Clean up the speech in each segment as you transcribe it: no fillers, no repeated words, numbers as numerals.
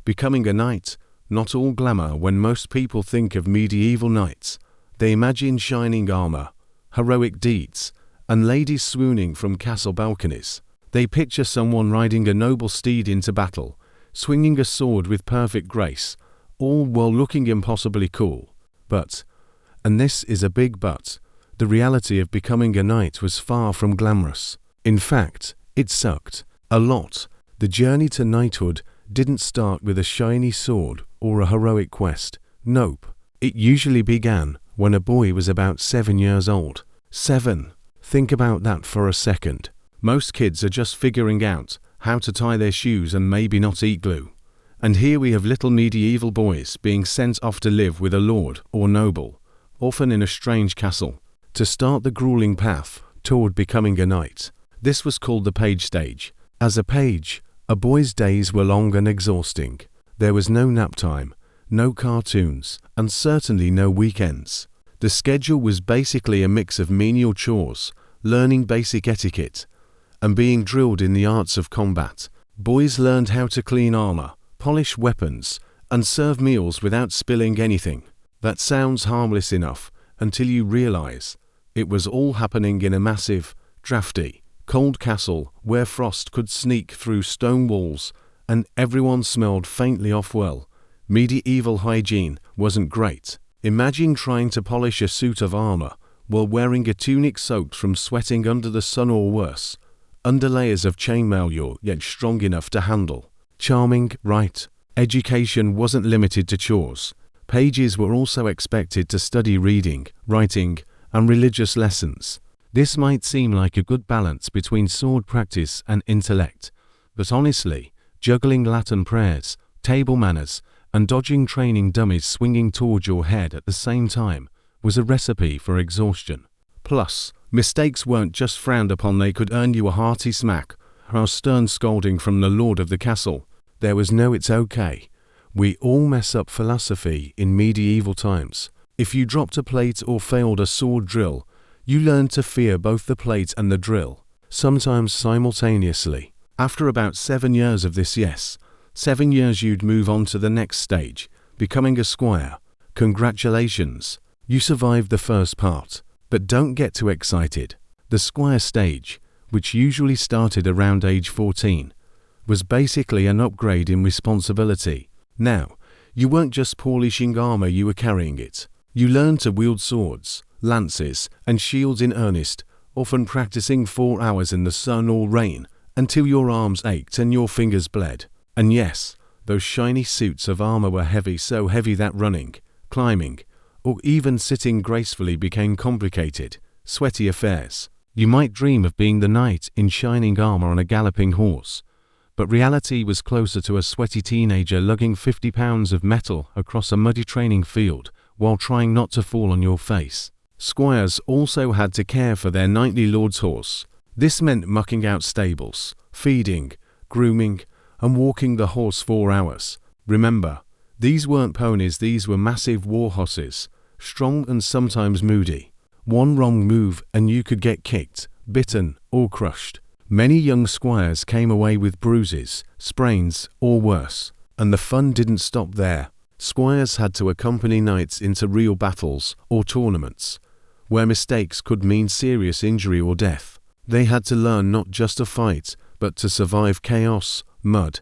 Becoming a knight, not all glamour. When most people think of medieval knights, they imagine shining armor, heroic deeds, and ladies swooning from castle balconies. They picture someone riding a noble steed into battle, swinging a sword with perfect grace, all while looking impossibly cool. But, and this is a big but, the reality of becoming a knight was far from glamorous. In fact, it sucked. A lot. The journey to knighthood didn't start with a shiny sword or a heroic quest. Nope. It usually began when a boy was about 7 years old. 7. Think about that for a second. Most kids are just figuring out how to tie their shoes and maybe not eat glue. And here we have little medieval boys being sent off to live with a lord or noble, often in a strange castle, to start the grueling path toward becoming a knight. This was called the page stage. As a page, a boy's days were long and exhausting. There was no nap time, no cartoons, and certainly no weekends. The schedule was basically a mix of menial chores, learning basic etiquette, and being drilled in the arts of combat. Boys learned how to clean armor, polish weapons, and serve meals without spilling anything. That sounds harmless enough until you realize it was all happening in a massive, drafty, cold castle where frost could sneak through stone walls and everyone smelled faintly off. Well, medieval hygiene wasn't great. Imagine trying to polish a suit of armor while wearing a tunic soaked from sweating under the sun, or worse, under layers of chainmail you're yet strong enough to handle. Charming, right? Education wasn't limited to chores. Pages were also expected to study reading, writing, and religious lessons. This might seem like a good balance between sword practice and intellect, but honestly, juggling Latin prayers, table manners, and dodging training dummies swinging toward your head at the same time was a recipe for exhaustion. Plus, mistakes weren't just frowned upon, they could earn you a hearty smack or a stern scolding from the lord of the castle. There was no "it's okay, we all mess up" philosophy in medieval times. If you dropped a plate or failed a sword drill, you learned to fear both the plate and the drill, sometimes simultaneously. After about 7 years of this, yes, 7 years, you'd move on to the next stage, becoming a squire. Congratulations, you survived the first part. But don't get too excited. The squire stage, which usually started around age 14, was basically an upgrade in responsibility. Now, you weren't just polishing armor, you were carrying it. You learned to wield swords, lances, and shields in earnest, often practicing 4 hours in the sun or rain until your arms ached and your fingers bled. And yes, those shiny suits of armor were heavy, so heavy that running, climbing, or even sitting gracefully became complicated, sweaty affairs. You might dream of being the knight in shining armor on a galloping horse, but reality was closer to a sweaty teenager lugging 50 pounds of metal across a muddy training field while trying not to fall on your face. Squires also had to care for their knightly lord's horse. This meant mucking out stables, feeding, grooming, and walking the horse 4 hours. Remember, these weren't ponies, these were massive war horses, strong and sometimes moody. One wrong move and you could get kicked, bitten, or crushed. Many young squires came away with bruises, sprains, or worse. And the fun didn't stop there. Squires had to accompany knights into real battles or tournaments, where mistakes could mean serious injury or death. They had to learn not just to fight, but to survive chaos, mud,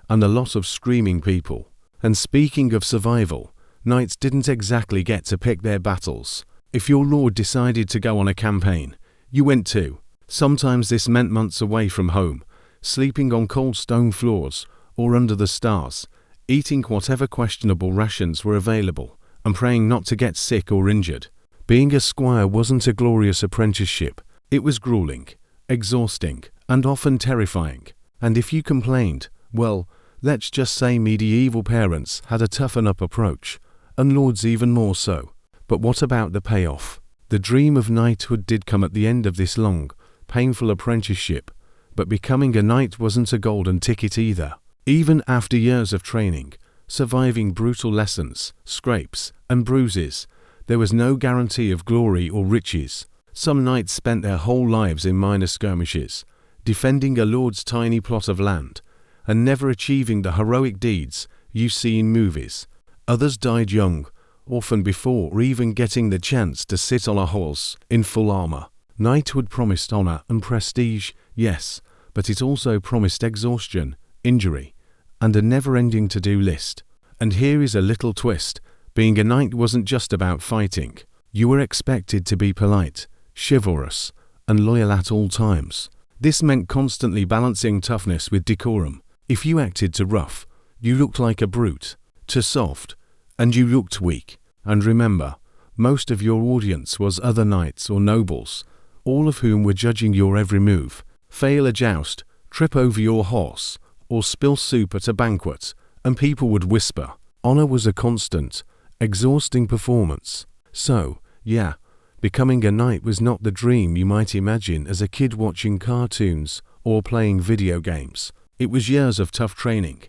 and a lot of screaming people. And speaking of survival, knights didn't exactly get to pick their battles. If your lord decided to go on a campaign, you went too. Sometimes this meant months away from home, sleeping on cold stone floors or under the stars, eating whatever questionable rations were available, and praying not to get sick or injured. Being a squire wasn't a glorious apprenticeship. It was grueling, exhausting, and often terrifying. And if you complained, well, let's just say medieval parents had a toughen-up approach, and lords even more so. But what about the payoff? The dream of knighthood did come at the end of this long, painful apprenticeship, but becoming a knight wasn't a golden ticket either. Even after years of training, surviving brutal lessons, scrapes, and bruises, there was no guarantee of glory or riches. Some knights spent their whole lives in minor skirmishes, defending a lord's tiny plot of land, and never achieving the heroic deeds you see in movies. Others died young, often before even getting the chance to sit on a horse in full armor. Knighthood promised honor and prestige, yes, but it also promised exhaustion, injury, and a never-ending to-do list. And here is a little twist. Being a knight wasn't just about fighting. You were expected to be polite, chivalrous, and loyal at all times. This meant constantly balancing toughness with decorum. If you acted too rough, you looked like a brute, too soft, and you looked weak. And remember, most of your audience was other knights or nobles, all of whom were judging your every move. Fail a joust, trip over your horse, or spill soup at a banquet, and people would whisper. Honor was a constant, exhausting performance. So, yeah, becoming a knight was not the dream you might imagine as a kid watching cartoons or playing video games. It was years of tough training,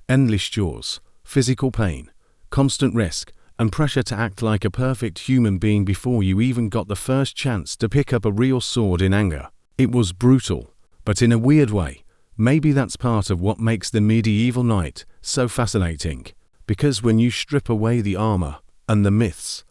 endless chores, physical pain, constant risk, and pressure to act like a perfect human being before you even got the first chance to pick up a real sword in anger. It was brutal, but in a weird way. Maybe that's part of what makes the medieval knight so fascinating. Because when you strip away the armor and the myths,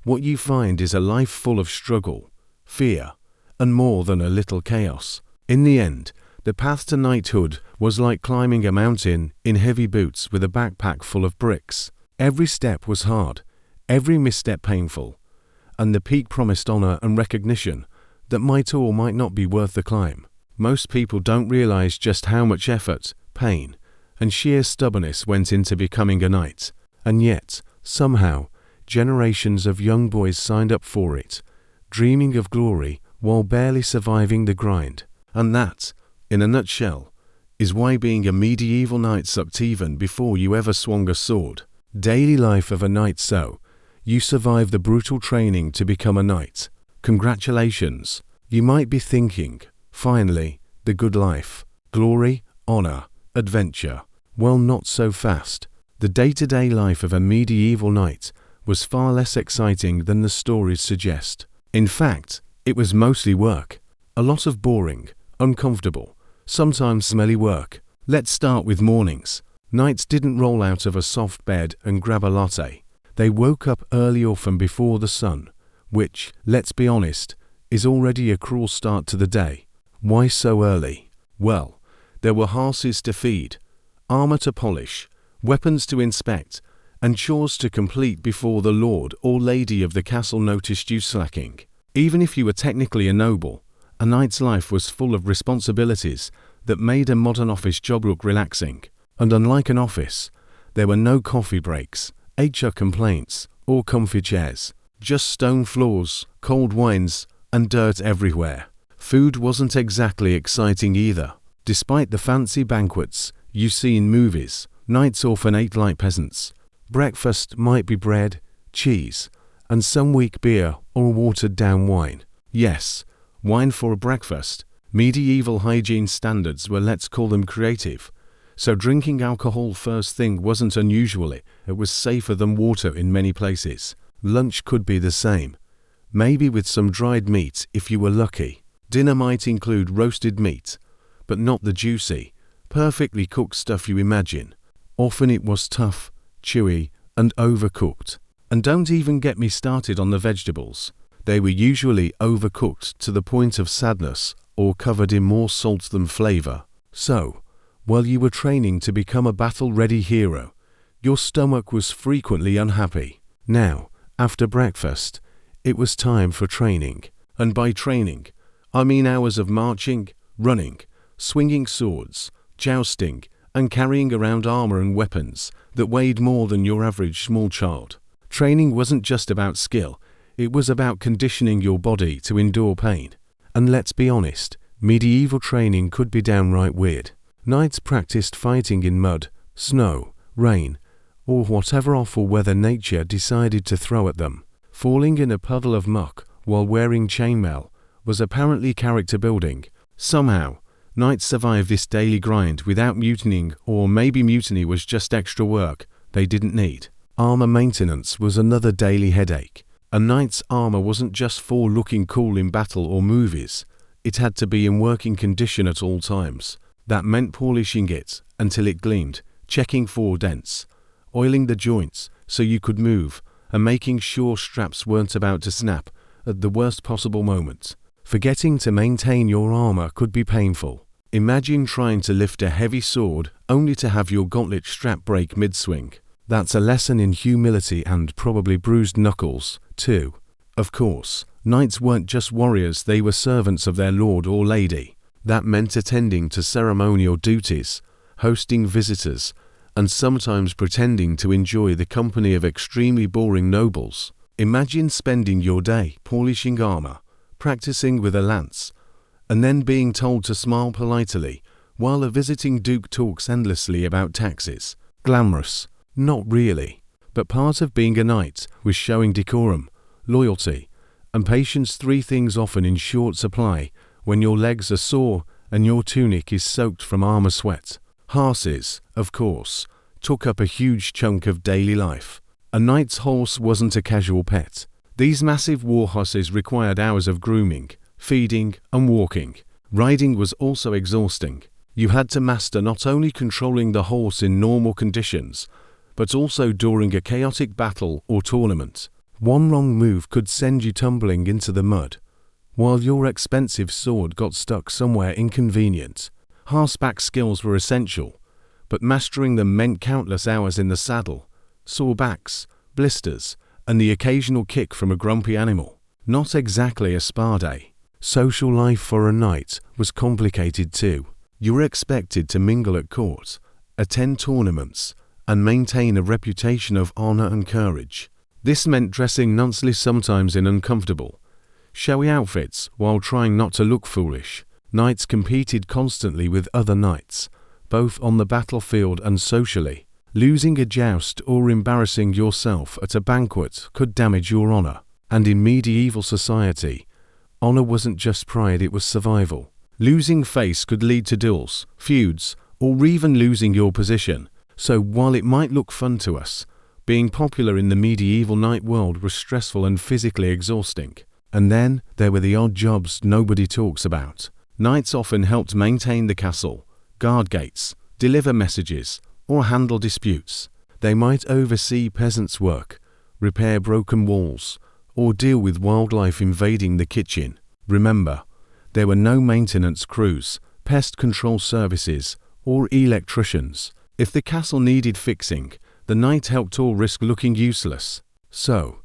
what you find is a life full of struggle, fear, and more than a little chaos. In the end, the path to knighthood was like climbing a mountain in heavy boots with a backpack full of bricks. Every step was hard, every misstep painful, and the peak promised honor and recognition that might or might not be worth the climb. Most people don't realize just how much effort, pain, and sheer stubbornness went into becoming a knight, and yet, somehow, generations of young boys signed up for it, dreaming of glory while barely surviving the grind. And that, in a nutshell, is why being a medieval knight sucked even before you ever swung a sword. Daily life of a knight. So, you survived the brutal training to become a knight. Congratulations. You might be thinking, finally, the good life, glory, honor, adventure. Well, not so fast. The day-to-day life of a medieval knight was far less exciting than the stories suggest. In fact, it was mostly work. A lot of boring, uncomfortable, sometimes smelly work. Let's start with mornings. Knights didn't roll out of a soft bed and grab a latte. They woke up early, often before the sun, which, let's be honest, is already a cruel start to the day. Why so early? Well, there were horses to feed, armor to polish, weapons to inspect, and chores to complete before the lord or lady of the castle noticed you slacking. Even if you were technically a noble, a knight's life was full of responsibilities that made a modern office job look relaxing. And unlike an office, there were no coffee breaks, HR complaints, or comfy chairs. Just stone floors, cold wines, and dirt everywhere. Food wasn't exactly exciting either. Despite the fancy banquets you see in movies, knights often ate like peasants. Breakfast might be bread, cheese, and some weak beer or watered-down wine. Yes, wine for breakfast. Medieval hygiene standards were, let's call them, creative. So drinking alcohol first thing wasn't unusual. It was safer than water in many places. Lunch could be the same, maybe with some dried meat if you were lucky. Dinner might include roasted meat, but not the juicy, perfectly cooked stuff you imagine. Often it was tough, chewy, and overcooked. And don't even get me started on the vegetables. They were usually overcooked to the point of sadness or covered in more salt than flavor. So, while you were training to become a battle-ready hero, your stomach was frequently unhappy. Now, after breakfast, it was time for training. And by training, I mean hours of marching, running, swinging swords, jousting, and carrying around armor and weapons that weighed more than your average small child. Training wasn't just about skill, it was about conditioning your body to endure pain. And let's be honest, medieval training could be downright weird. Knights practiced fighting in mud, snow, rain, or whatever awful weather nature decided to throw at them. Falling in a puddle of muck while wearing chainmail was apparently character building. Somehow, knights survived this daily grind without mutinying, or maybe mutiny was just extra work they didn't need. Armor maintenance was another daily headache. A knight's armor wasn't just for looking cool in battle or movies. It had to be in working condition at all times. That meant polishing it until it gleamed, checking for dents, oiling the joints so you could move, and making sure straps weren't about to snap at the worst possible moment. Forgetting to maintain your armor could be painful. Imagine trying to lift a heavy sword only to have your gauntlet strap break mid-swing. That's a lesson in humility and probably bruised knuckles, too. Of course, knights weren't just warriors, they were servants of their lord or lady. That meant attending to ceremonial duties, hosting visitors, and sometimes pretending to enjoy the company of extremely boring nobles. Imagine spending your day polishing armor, practicing with a lance, and then being told to smile politely while a visiting duke talks endlessly about taxes. Glamorous? Not really. But part of being a knight was showing decorum, loyalty, and patience, 3 things often in short supply when your legs are sore and your tunic is soaked from armor sweat. Horses, of course, took up a huge chunk of daily life. A knight's horse wasn't a casual pet. These massive war horses required hours of grooming, feeding, and walking. Riding was also exhausting. You had to master not only controlling the horse in normal conditions, but also during a chaotic battle or tournament. One wrong move could send you tumbling into the mud, while your expensive sword got stuck somewhere inconvenient. Horseback skills were essential, but mastering them meant countless hours in the saddle, sore backs, blisters, and the occasional kick from a grumpy animal. Not exactly a spa day. Social life for a knight was complicated too. You were expected to mingle at court, attend tournaments, and maintain a reputation of honor and courage. This meant dressing nunsely sometimes in uncomfortable, showy outfits while trying not to look foolish. Knights competed constantly with other knights, both on the battlefield and socially. Losing a joust or embarrassing yourself at a banquet could damage your honor. And in medieval society, honor wasn't just pride, it was survival. Losing face could lead to duels, feuds, or even losing your position. So while it might look fun to us, being popular in the medieval knight world was stressful and physically exhausting. And then there were the odd jobs nobody talks about. Knights often helped maintain the castle, guard gates, deliver messages, or handle disputes. They might oversee peasants' work, repair broken walls, or deal with wildlife invading the kitchen. Remember, there were no maintenance crews, pest control services, or electricians. If the castle needed fixing, the knight helped or risked looking useless. So,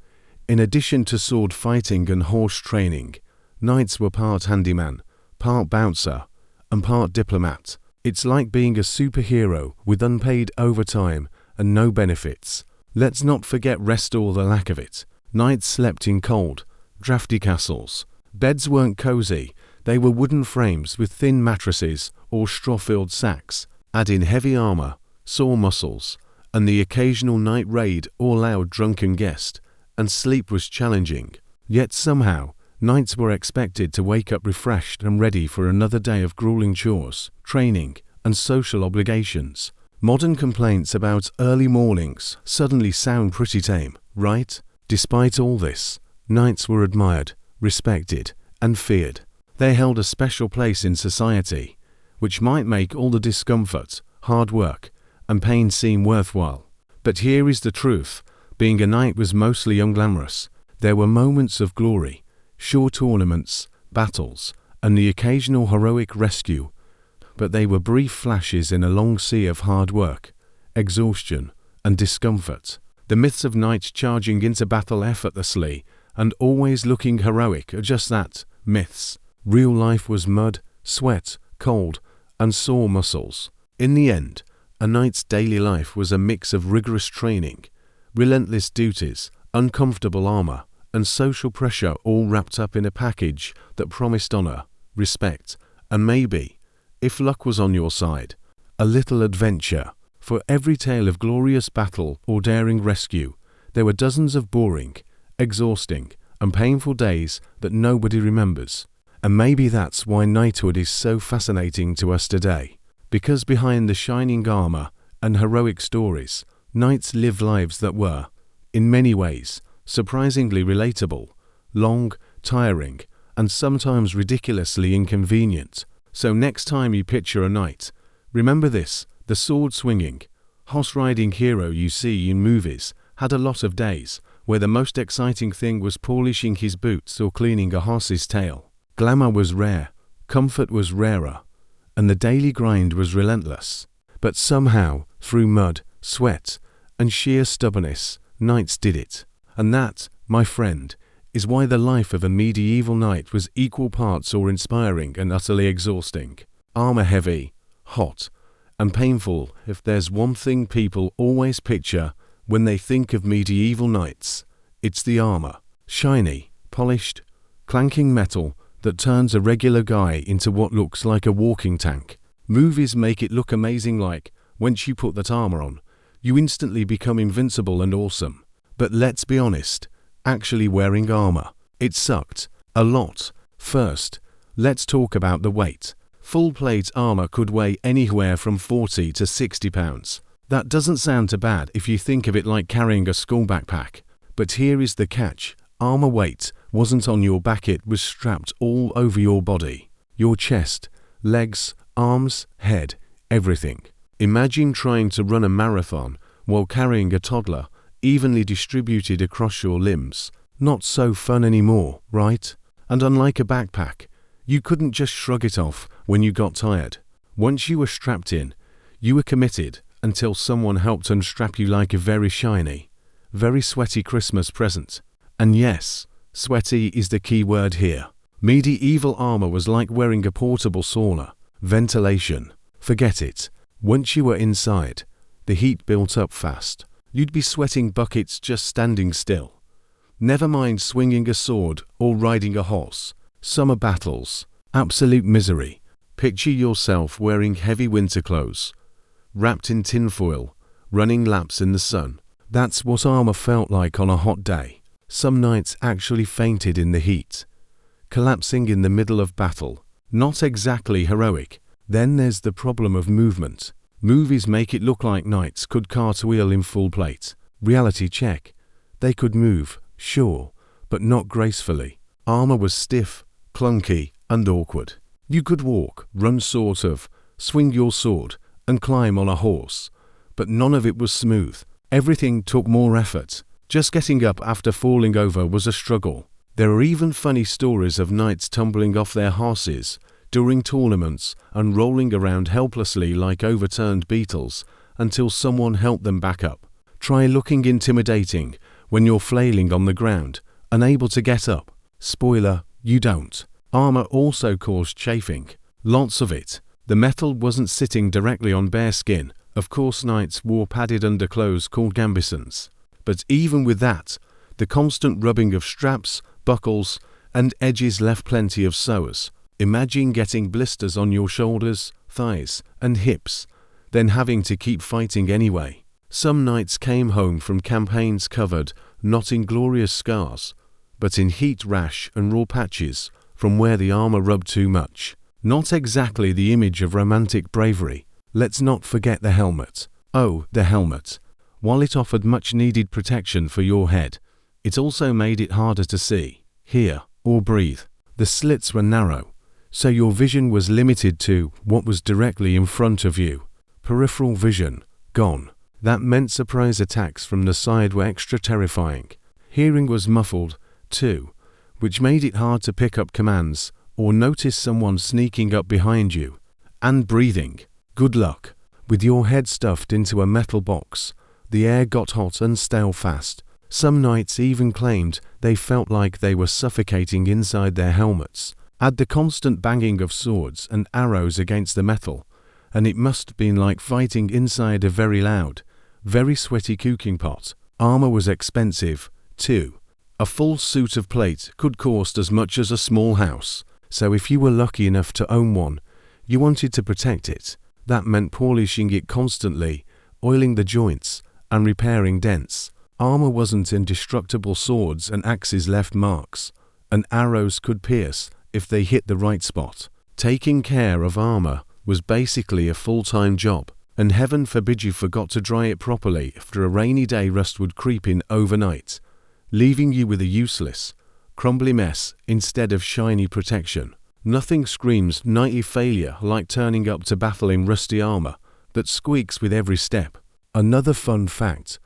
in addition to sword fighting and horse training, knights were part handyman, part bouncer, and part diplomat. It's like being a superhero with unpaid overtime and no benefits. Let's not forget rest or the lack of it. Knights slept in cold, drafty castles. Beds weren't cozy, they were wooden frames with thin mattresses or straw-filled sacks. Add in heavy armor, sore muscles, and the occasional night raid or loud drunken guest, and sleep was challenging. Yet somehow, knights were expected to wake up refreshed and ready for another day of grueling chores, training, and social obligations. Modern complaints about early mornings suddenly sound pretty tame, right? Despite all this, knights were admired, respected, and feared. They held a special place in society, which might make all the discomfort, hard work, and pain seem worthwhile. But here is the truth. Being a knight was mostly unglamorous. There were moments of glory, short tournaments, battles, and the occasional heroic rescue, but they were brief flashes in a long sea of hard work, exhaustion, and discomfort. The myths of knights charging into battle effortlessly and always looking heroic are just that, myths. Real life was mud, sweat, cold, and sore muscles. In the end, a knight's daily life was a mix of rigorous training, relentless duties, uncomfortable armor, and social pressure, all wrapped up in a package that promised honor, respect, and maybe, if luck was on your side, a little adventure. For every tale of glorious battle or daring rescue, there were dozens of boring, exhausting, and painful days that nobody remembers. And maybe that's why knighthood is so fascinating to us today. Because behind the shining armor and heroic stories, knights lived lives that were, in many ways, surprisingly relatable, long, tiring, and sometimes ridiculously inconvenient. So next time you picture a knight, remember this: the sword swinging, Horse-riding hero you see in movies had a lot of days where the most exciting thing was polishing his boots or cleaning a horse's tail. Glamour was rare, comfort was rarer, and the daily grind was relentless. But somehow, through mud, sweat, and sheer stubbornness, knights did it. And that, my friend, is why the life of a medieval knight was equal parts awe-inspiring and utterly exhausting. Armor-heavy, hot, and painful. If there's one thing people always picture when they think of medieval knights, it's the armor. Shiny, polished, clanking metal that turns a regular guy into what looks like a walking tank. Movies make it look amazing, like, once you put that armor on, you instantly become invincible and awesome. But let's be honest, actually wearing armor, it sucked. A lot. First, let's talk about the weight. Full plate armor could weigh anywhere from 40 to 60 pounds. That doesn't sound too bad if you think of it like carrying a school backpack. But here is the catch. Armor weight wasn't on your back, it was strapped all over your body. Your chest, legs, arms, head, everything. Imagine trying to run a marathon while carrying a toddler evenly distributed across your limbs. Not so fun anymore, right? And unlike a backpack, you couldn't just shrug it off when you got tired. Once you were strapped in, you were committed until someone helped unstrap you like a very shiny, very sweaty Christmas present. And yes, sweaty is the key word here. Medieval armor was like wearing a portable sauna. Ventilation. Forget it. Once you were inside, the heat built up fast. You'd be sweating buckets just standing still. Never mind swinging a sword or riding a horse. Summer battles. Absolute misery. Picture yourself wearing heavy winter clothes, wrapped in tinfoil, running laps in the sun. That's what armor felt like on a hot day. Some knights actually fainted in the heat, collapsing in the middle of battle. Not exactly heroic. Then there's the problem of movement. Movies make it look like knights could cartwheel in full plate. Reality check. They could move, sure, but not gracefully. Armor was stiff, clunky, and awkward. You could walk, run sort of, swing your sword, and climb on a horse, but none of it was smooth. Everything took more effort. Just getting up after falling over was a struggle. There are even funny stories of knights tumbling off their horses during tournaments and rolling around helplessly like overturned beetles until someone helped them back up. Try looking intimidating when you're flailing on the ground, unable to get up. Spoiler, you don't. Armor also caused chafing. Lots of it. The metal wasn't sitting directly on bare skin. Of course, knights wore padded underclothes called gambesons. But even with that, the constant rubbing of straps, buckles, and edges left plenty of sores. Imagine getting blisters on your shoulders, thighs, and hips, then having to keep fighting anyway. Some knights came home from campaigns covered not in glorious scars, but in heat rash and raw patches from where the armor rubbed too much. Not exactly the image of romantic bravery. Let's not forget the helmet. Oh, the helmet. While it offered much-needed protection for your head, it also made it harder to see, hear, or breathe. The slits were narrow, so your vision was limited to what was directly in front of you. Peripheral vision, gone. That meant surprise attacks from the side were extra terrifying. Hearing was muffled, too, which made it hard to pick up commands or notice someone sneaking up behind you. And breathing. Good luck. With your head stuffed into a metal box, the air got hot and stale fast. Some knights even claimed they felt like they were suffocating inside their helmets. Add the constant banging of swords and arrows against the metal, and it must have been like fighting inside a very loud, very sweaty cooking pot. Armor was expensive, too. A full suit of plate could cost as much as a small house, so if you were lucky enough to own one, you wanted to protect it. That meant polishing it constantly, oiling the joints, and repairing dents. Armor wasn't indestructible. Swords and axes left marks, and arrows could pierce if they hit the right spot. Taking care of armor was basically a full-time job, and heaven forbid you forgot to dry it properly. After a rainy day, rust would creep in overnight, leaving you with a useless, crumbly mess instead of shiny protection. Nothing screams knightly failure like turning up to battle in rusty armor that squeaks with every step. Another fun fact: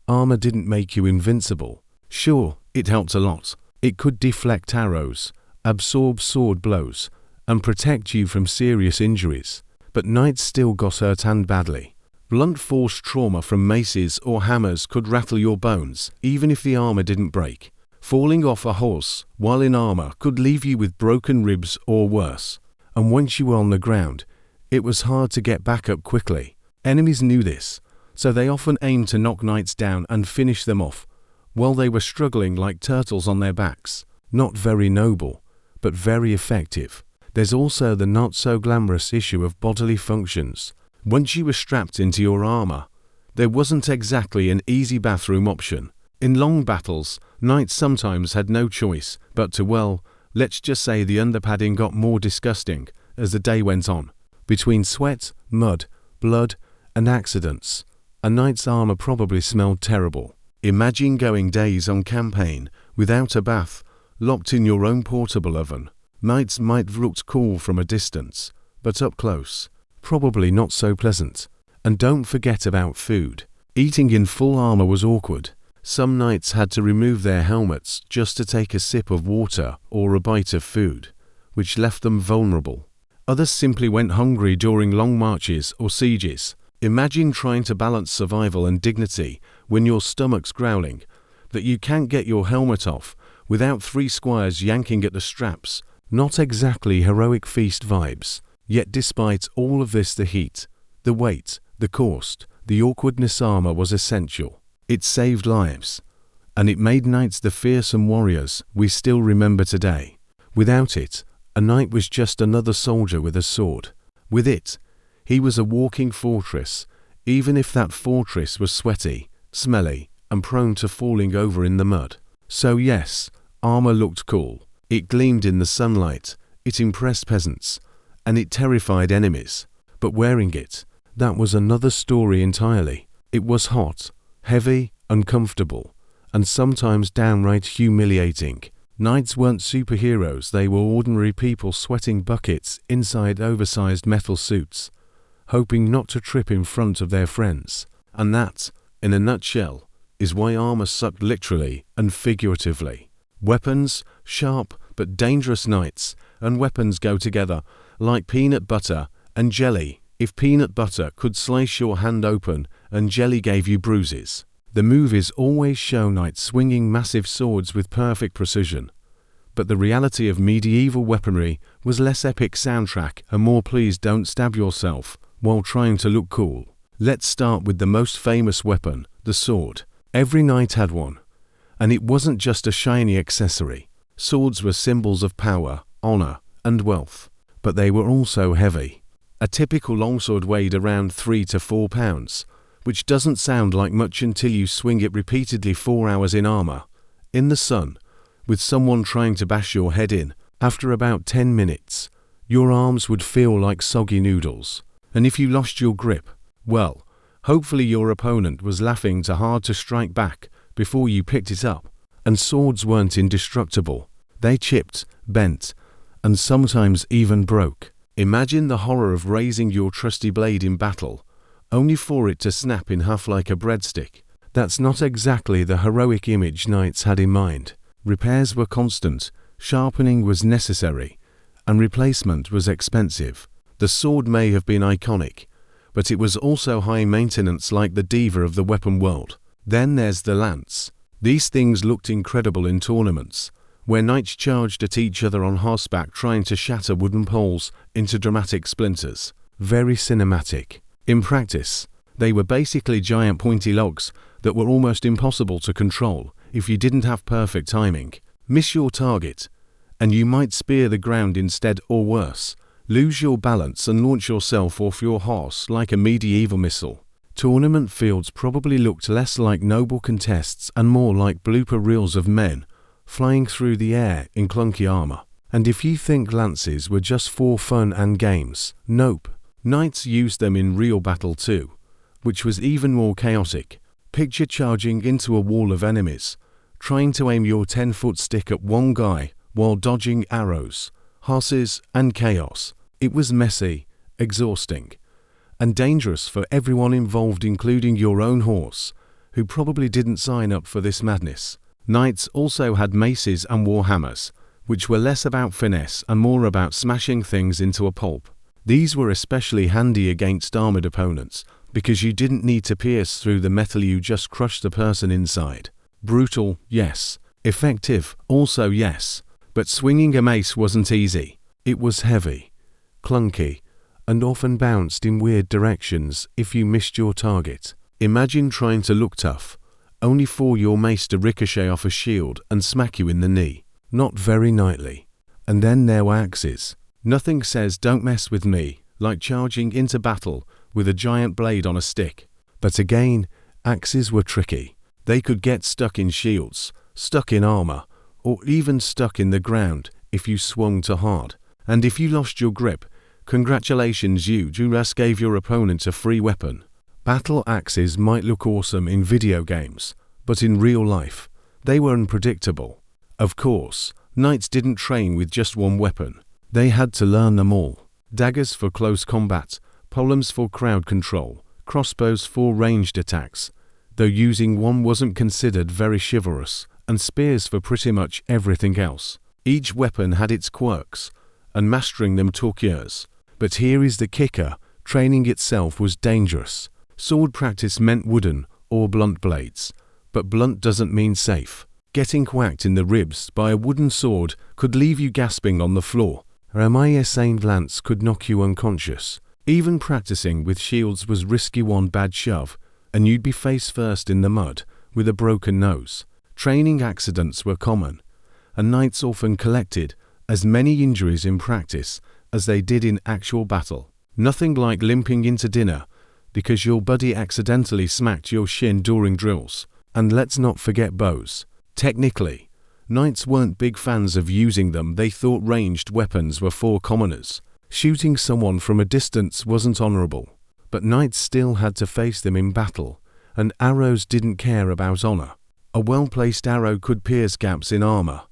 armor didn't make you invincible. Sure, it helped a lot. It could deflect arrows, absorb sword blows, and protect you from serious injuries. But knights still got hurt, and badly. Blunt force trauma from maces or hammers could rattle your bones, even if the armor didn't break. Falling off a horse while in armor could leave you with broken ribs or worse. And once you were on the ground, it was hard to get back up quickly. Enemies knew this, so they often aimed to knock knights down and finish them off while they were struggling like turtles on their backs. Not very noble, but very effective. There's also the not so glamorous issue of bodily functions. Once you were strapped into your armor, there wasn't exactly an easy bathroom option. In long battles, knights sometimes had no choice but to, well, let's just say the underpadding got more disgusting as the day went on. Between sweat, mud, blood, and accidents, a knight's armor probably smelled terrible. Imagine going days on campaign without a bath, locked in your own portable oven. Knights might have looked cool from a distance, but up close, probably not so pleasant. And don't forget about food. Eating in full armor was awkward. Some knights had to remove their helmets just to take a sip of water or a bite of food, which left them vulnerable. Others simply went hungry during long marches or sieges. Imagine trying to balance survival and dignity when your stomach's growling that you can't get your helmet off without 3 squires yanking at the straps. Not exactly heroic feast vibes. Yet despite all of this, the heat, the weight, the cost, the awkwardness, armor was essential. It saved lives, and it made knights the fearsome warriors we still remember today. Without it, a knight was just another soldier with a sword. With it, he was a walking fortress, even if that fortress was sweaty, smelly, and prone to falling over in the mud. So yes, armor looked cool. It gleamed in the sunlight, it impressed peasants, and it terrified enemies. But wearing it, that was another story entirely. It was hot, heavy, uncomfortable, and sometimes downright humiliating. Knights weren't superheroes, they were ordinary people sweating buckets inside oversized metal suits, hoping not to trip in front of their friends. And that, in a nutshell, is why armor sucked literally and figuratively. Weapons, sharp but dangerous knights, and weapons go together like peanut butter and jelly. If peanut butter could slice your hand open and jelly gave you bruises. The movies always show knights swinging massive swords with perfect precision. But the reality of medieval weaponry was less epic soundtrack and more please don't stab yourself while trying to look cool. Let's start with the most famous weapon, the sword. Every knight had one. And it wasn't just a shiny accessory. Swords were symbols of power, honor, and wealth. But they were also heavy. A typical longsword weighed around 3 to 4 pounds, which doesn't sound like much until you swing it repeatedly 4 hours in armor, in the sun, with someone trying to bash your head in. After about 10 minutes, your arms would feel like soggy noodles. And if you lost your grip, well, hopefully your opponent was laughing too hard to strike back before you picked it up. And swords weren't indestructible. They chipped, bent, and sometimes even broke. Imagine the horror of raising your trusty blade in battle, only for it to snap in half like a breadstick. That's not exactly the heroic image knights had in mind. Repairs were constant, sharpening was necessary, and replacement was expensive. The sword may have been iconic, but it was also high maintenance like the diva of the weapon world. Then there's the lance. These things looked incredible in tournaments, where knights charged at each other on horseback trying to shatter wooden poles into dramatic splinters. Very cinematic. In practice, they were basically giant pointy logs that were almost impossible to control if you didn't have perfect timing. Miss your target, and you might spear the ground instead, or worse, lose your balance and launch yourself off your horse like a medieval missile. Tournament fields probably looked less like noble contests and more like blooper reels of men flying through the air in clunky armor. And if you think lances were just for fun and games, nope. Knights used them in real battle too, which was even more chaotic. Picture charging into a wall of enemies, trying to aim your 10-foot stick at one guy while dodging arrows, horses, and chaos. It was messy, exhausting, and dangerous for everyone involved, including your own horse, who probably didn't sign up for this madness. Knights also had maces and warhammers, which were less about finesse and more about smashing things into a pulp. These were especially handy against armored opponents, because you didn't need to pierce through the metal, you just crushed the person inside. Brutal, yes. Effective, also yes. But swinging a mace wasn't easy. It was heavy, clunky, and often bounced in weird directions if you missed your target. Imagine trying to look tough, only for your mace to ricochet off a shield and smack you in the knee. Not very knightly. And then there were axes. Nothing says "don't mess with me" like charging into battle with a giant blade on a stick. But again, axes were tricky. They could get stuck in shields, stuck in armor, or even stuck in the ground if you swung too hard. And if you lost your grip, congratulations, you just gave your opponent a free weapon. Battle axes might look awesome in video games, but in real life, they were unpredictable. Of course, knights didn't train with just one weapon. They had to learn them all. Daggers for close combat, polearms for crowd control, crossbows for ranged attacks, though using one wasn't considered very chivalrous, and spears for pretty much everything else. Each weapon had its quirks, and mastering them took years. But here is the kicker: training itself was dangerous. Sword practice meant wooden or blunt blades, but blunt doesn't mean safe. Getting whacked in the ribs by a wooden sword could leave you gasping on the floor. A missile glance could knock you unconscious. Even practicing with shields was risky. One bad shove, and you'd be face first in the mud with a broken nose. Training accidents were common, and knights often collected as many injuries in practice as they did in actual battle. Nothing like limping into dinner because your buddy accidentally smacked your shin during drills. And let's not forget bows. Technically, knights weren't big fans of using them. They thought ranged weapons were for commoners. Shooting someone from a distance wasn't honorable, but knights still had to face them in battle, and arrows didn't care about honor. A well-placed arrow could pierce gaps in armor,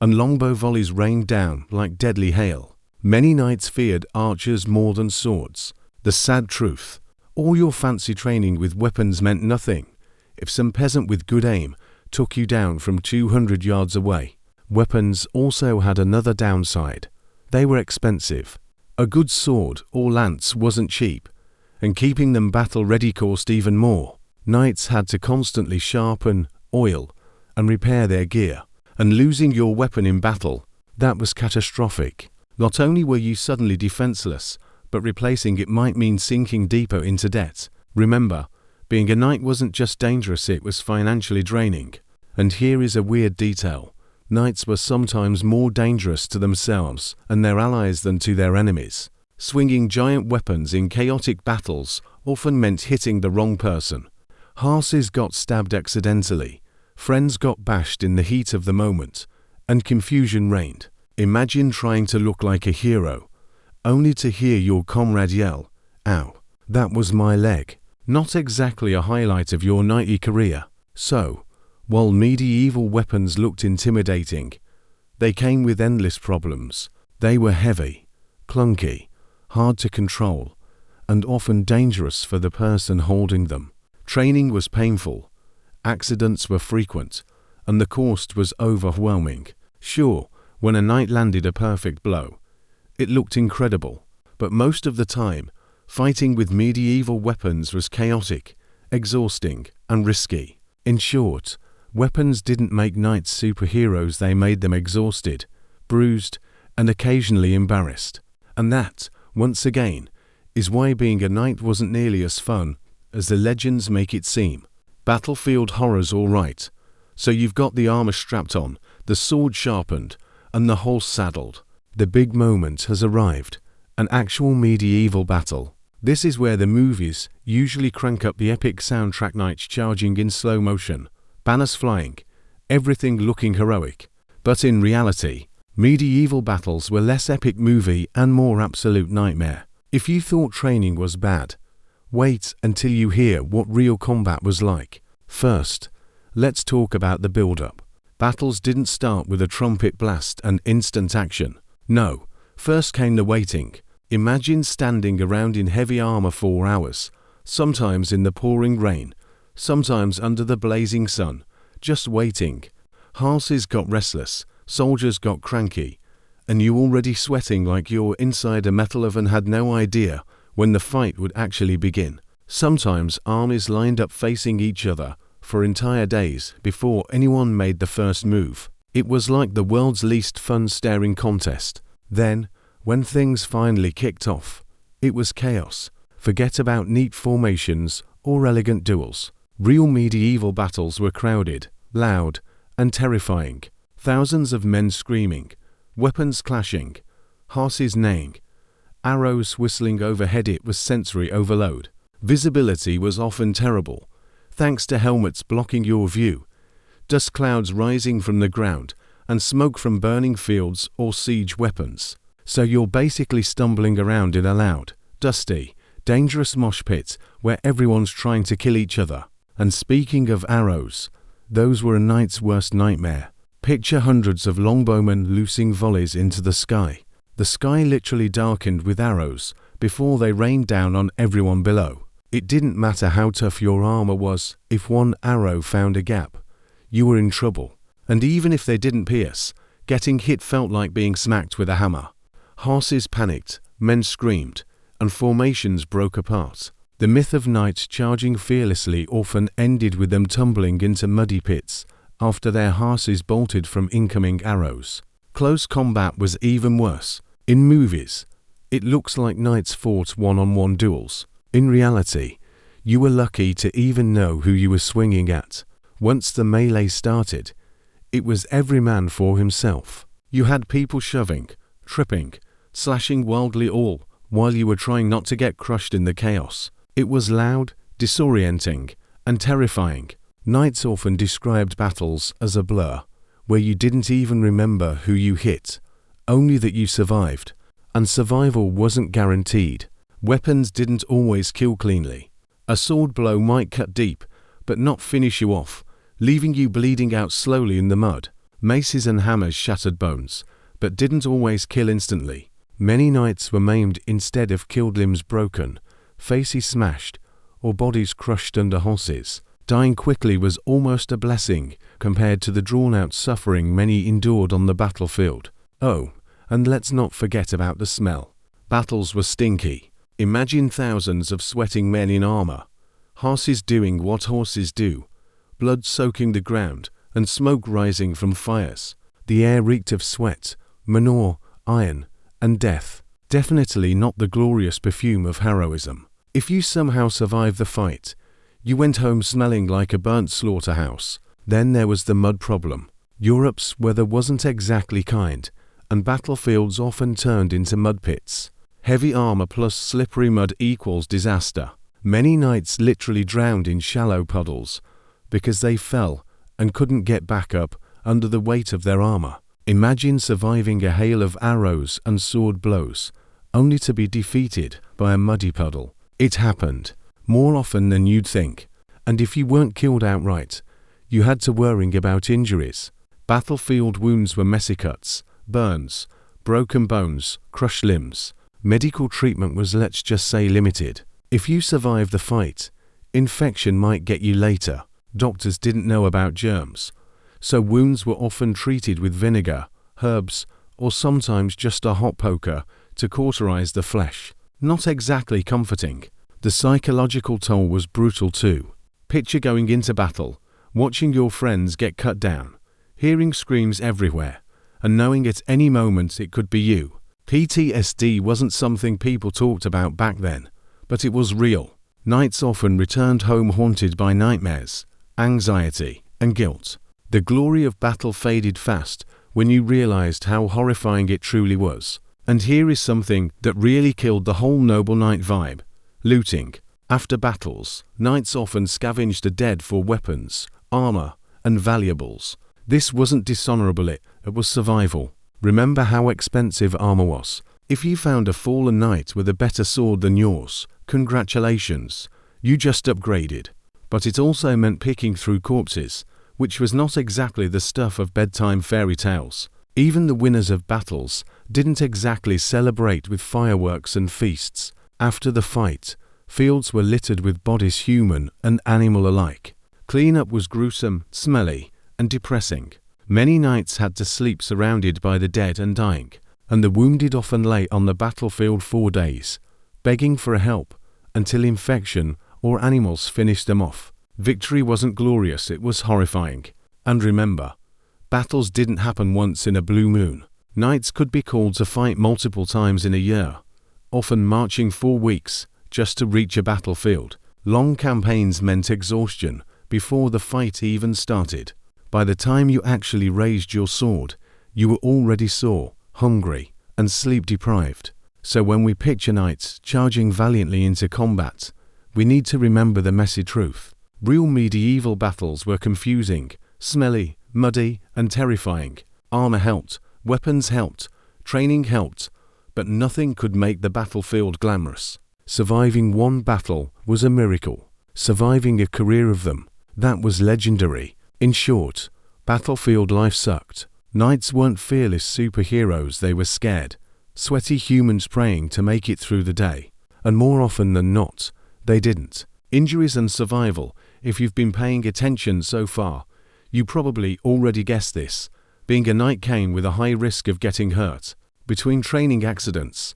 and longbow volleys rained down like deadly hail. Many knights feared archers more than swords. The sad truth: all your fancy training with weapons meant nothing if some peasant with good aim took you down from 200 yards away. Weapons also had another downside. They were expensive. A good sword or lance wasn't cheap, and keeping them battle-ready cost even more. Knights had to constantly sharpen, oil, and repair their gear, and losing your weapon in battle, that was catastrophic. Not only were you suddenly defenseless, but replacing it might mean sinking deeper into debt. Remember, being a knight wasn't just dangerous, it was financially draining. And here is a weird detail: knights were sometimes more dangerous to themselves and their allies than to their enemies. Swinging giant weapons in chaotic battles often meant hitting the wrong person. Horses got stabbed accidentally, friends got bashed in the heat of the moment, and confusion reigned. Imagine trying to look like a hero, only to hear your comrade yell, "Ow, that was my leg." Not exactly a highlight of your knightly career. So, while medieval weapons looked intimidating, they came with endless problems. They were heavy, clunky, hard to control, and often dangerous for the person holding them. Training was painful, accidents were frequent, and the cost was overwhelming. Sure, when a knight landed a perfect blow, it looked incredible, but most of the time, fighting with medieval weapons was chaotic, exhausting, and risky. In short, weapons didn't make knights superheroes, they made them exhausted, bruised, and occasionally embarrassed. And that, once again, is why being a knight wasn't nearly as fun as the legends make it seem. Battlefield horrors, all right. So you've got the armor strapped on, the sword sharpened, and the horse saddled. The big moment has arrived, an actual medieval battle. This is where the movies usually crank up the epic soundtrack, knights charging in slow motion, banners flying, everything looking heroic. But in reality, medieval battles were less epic movie and more absolute nightmare. If you thought training was bad, wait until you hear what real combat was like. First, let's talk about the build-up. Battles didn't start with a trumpet blast and instant action. No, first came the waiting, Imagine standing around in heavy armor for hours, sometimes in the pouring rain, sometimes under the blazing sun, just waiting. Horses got restless, soldiers got cranky, and you already sweating like you're inside a metal oven had no idea when the fight would actually begin. Sometimes armies lined up facing each other for entire days before anyone made the first move. It was like the world's least fun staring contest. Then, when things finally kicked off, it was chaos. Forget about neat formations or elegant duels. Real medieval battles were crowded, loud, and terrifying. Thousands of men screaming, weapons clashing, horses neighing, arrows whistling overhead. It was sensory overload. Visibility was often terrible, thanks to helmets blocking your view, dust clouds rising from the ground, and smoke from burning fields or siege weapons. So you're basically stumbling around in a loud, dusty, dangerous mosh pit where everyone's trying to kill each other. And speaking of arrows, those were a knight's worst nightmare. Picture hundreds of longbowmen loosing volleys into the sky. The sky literally darkened with arrows before they rained down on everyone below. It didn't matter how tough your armor was, if one arrow found a gap, you were in trouble. And even if they didn't pierce, getting hit felt like being smacked with a hammer. Horses panicked, men screamed, and formations broke apart. The myth of knights charging fearlessly often ended with them tumbling into muddy pits after their horses bolted from incoming arrows. Close combat was even worse. In movies, it looks like knights fought one-on-one duels. In reality, you were lucky to even know who you were swinging at. Once the melee started, it was every man for himself. You had people shoving, tripping, slashing wildly, all while you were trying not to get crushed in the chaos. It was loud, disorienting, and terrifying. Knights often described battles as a blur, where you didn't even remember who you hit, only that you survived. And survival wasn't guaranteed. Weapons didn't always kill cleanly. A sword blow might cut deep, but not finish you off, leaving you bleeding out slowly in the mud. Maces and hammers shattered bones, but didn't always kill instantly. Many knights were maimed instead of killed, limbs broken, faces smashed, or bodies crushed under horses. Dying quickly was almost a blessing compared to the drawn-out suffering many endured on the battlefield. Oh, and let's not forget about the smell. Battles were stinky. Imagine thousands of sweating men in armor, horses doing what horses do, blood soaking the ground, and smoke rising from fires. The air reeked of sweat, manure, iron, and death. Definitely not the glorious perfume of heroism. If you somehow survived the fight, you went home smelling like a burnt slaughterhouse. Then there was the mud problem. Europe's weather wasn't exactly kind, and battlefields often turned into mud pits. Heavy armor plus slippery mud equals disaster. Many knights literally drowned in shallow puddles because they fell and couldn't get back up under the weight of their armor. Imagine surviving a hail of arrows and sword blows, only to be defeated by a muddy puddle. It happened, more often than you'd think, and if you weren't killed outright, you had to worry about injuries. Battlefield wounds were messy cuts, burns, broken bones, crushed limbs. Medical treatment was, let's just say, limited. If you survived the fight, infection might get you later. Doctors didn't know about germs, so wounds were often treated with vinegar, herbs, or sometimes just a hot poker to cauterize the flesh. Not exactly comforting. The psychological toll was brutal too. Picture going into battle, watching your friends get cut down, hearing screams everywhere, and knowing at any moment it could be you. PTSD wasn't something people talked about back then, but it was real. Knights often returned home haunted by nightmares, anxiety, and guilt. The glory of battle faded fast when you realized how horrifying it truly was. And here is something that really killed the whole noble knight vibe: looting. After battles, knights often scavenged the dead for weapons, armor, and valuables. This wasn't dishonorable, it was survival. Remember how expensive armor was. If you found a fallen knight with a better sword than yours, congratulations, you just upgraded. But it also meant picking through corpses, which was not exactly the stuff of bedtime fairy tales. Even the winners of battles didn't exactly celebrate with fireworks and feasts. After the fight, fields were littered with bodies, human and animal alike. Cleanup was gruesome, smelly, and depressing. Many knights had to sleep surrounded by the dead and dying, and the wounded often lay on the battlefield for days, begging for help, until infection or animals finished them off. Victory wasn't glorious, it was horrifying. And remember, battles didn't happen once in a blue moon. Knights could be called to fight multiple times in a year, often marching 4 weeks just to reach a battlefield. Long campaigns meant exhaustion before the fight even started. By the time you actually raised your sword, you were already sore, hungry, and sleep-deprived. So when we picture knights charging valiantly into combat, we need to remember the messy truth. Real medieval battles were confusing, smelly, muddy, and terrifying. Armor helped, weapons helped, training helped, but nothing could make the battlefield glamorous. Surviving one battle was a miracle. Surviving a career of them, that was legendary. In short, battlefield life sucked. Knights weren't fearless superheroes, they were scared, sweaty humans praying to make it through the day. And more often than not, they didn't. Injuries and survival. If you've been paying attention so far, you probably already guessed this. Being a knight came with a high risk of getting hurt. Between training accidents,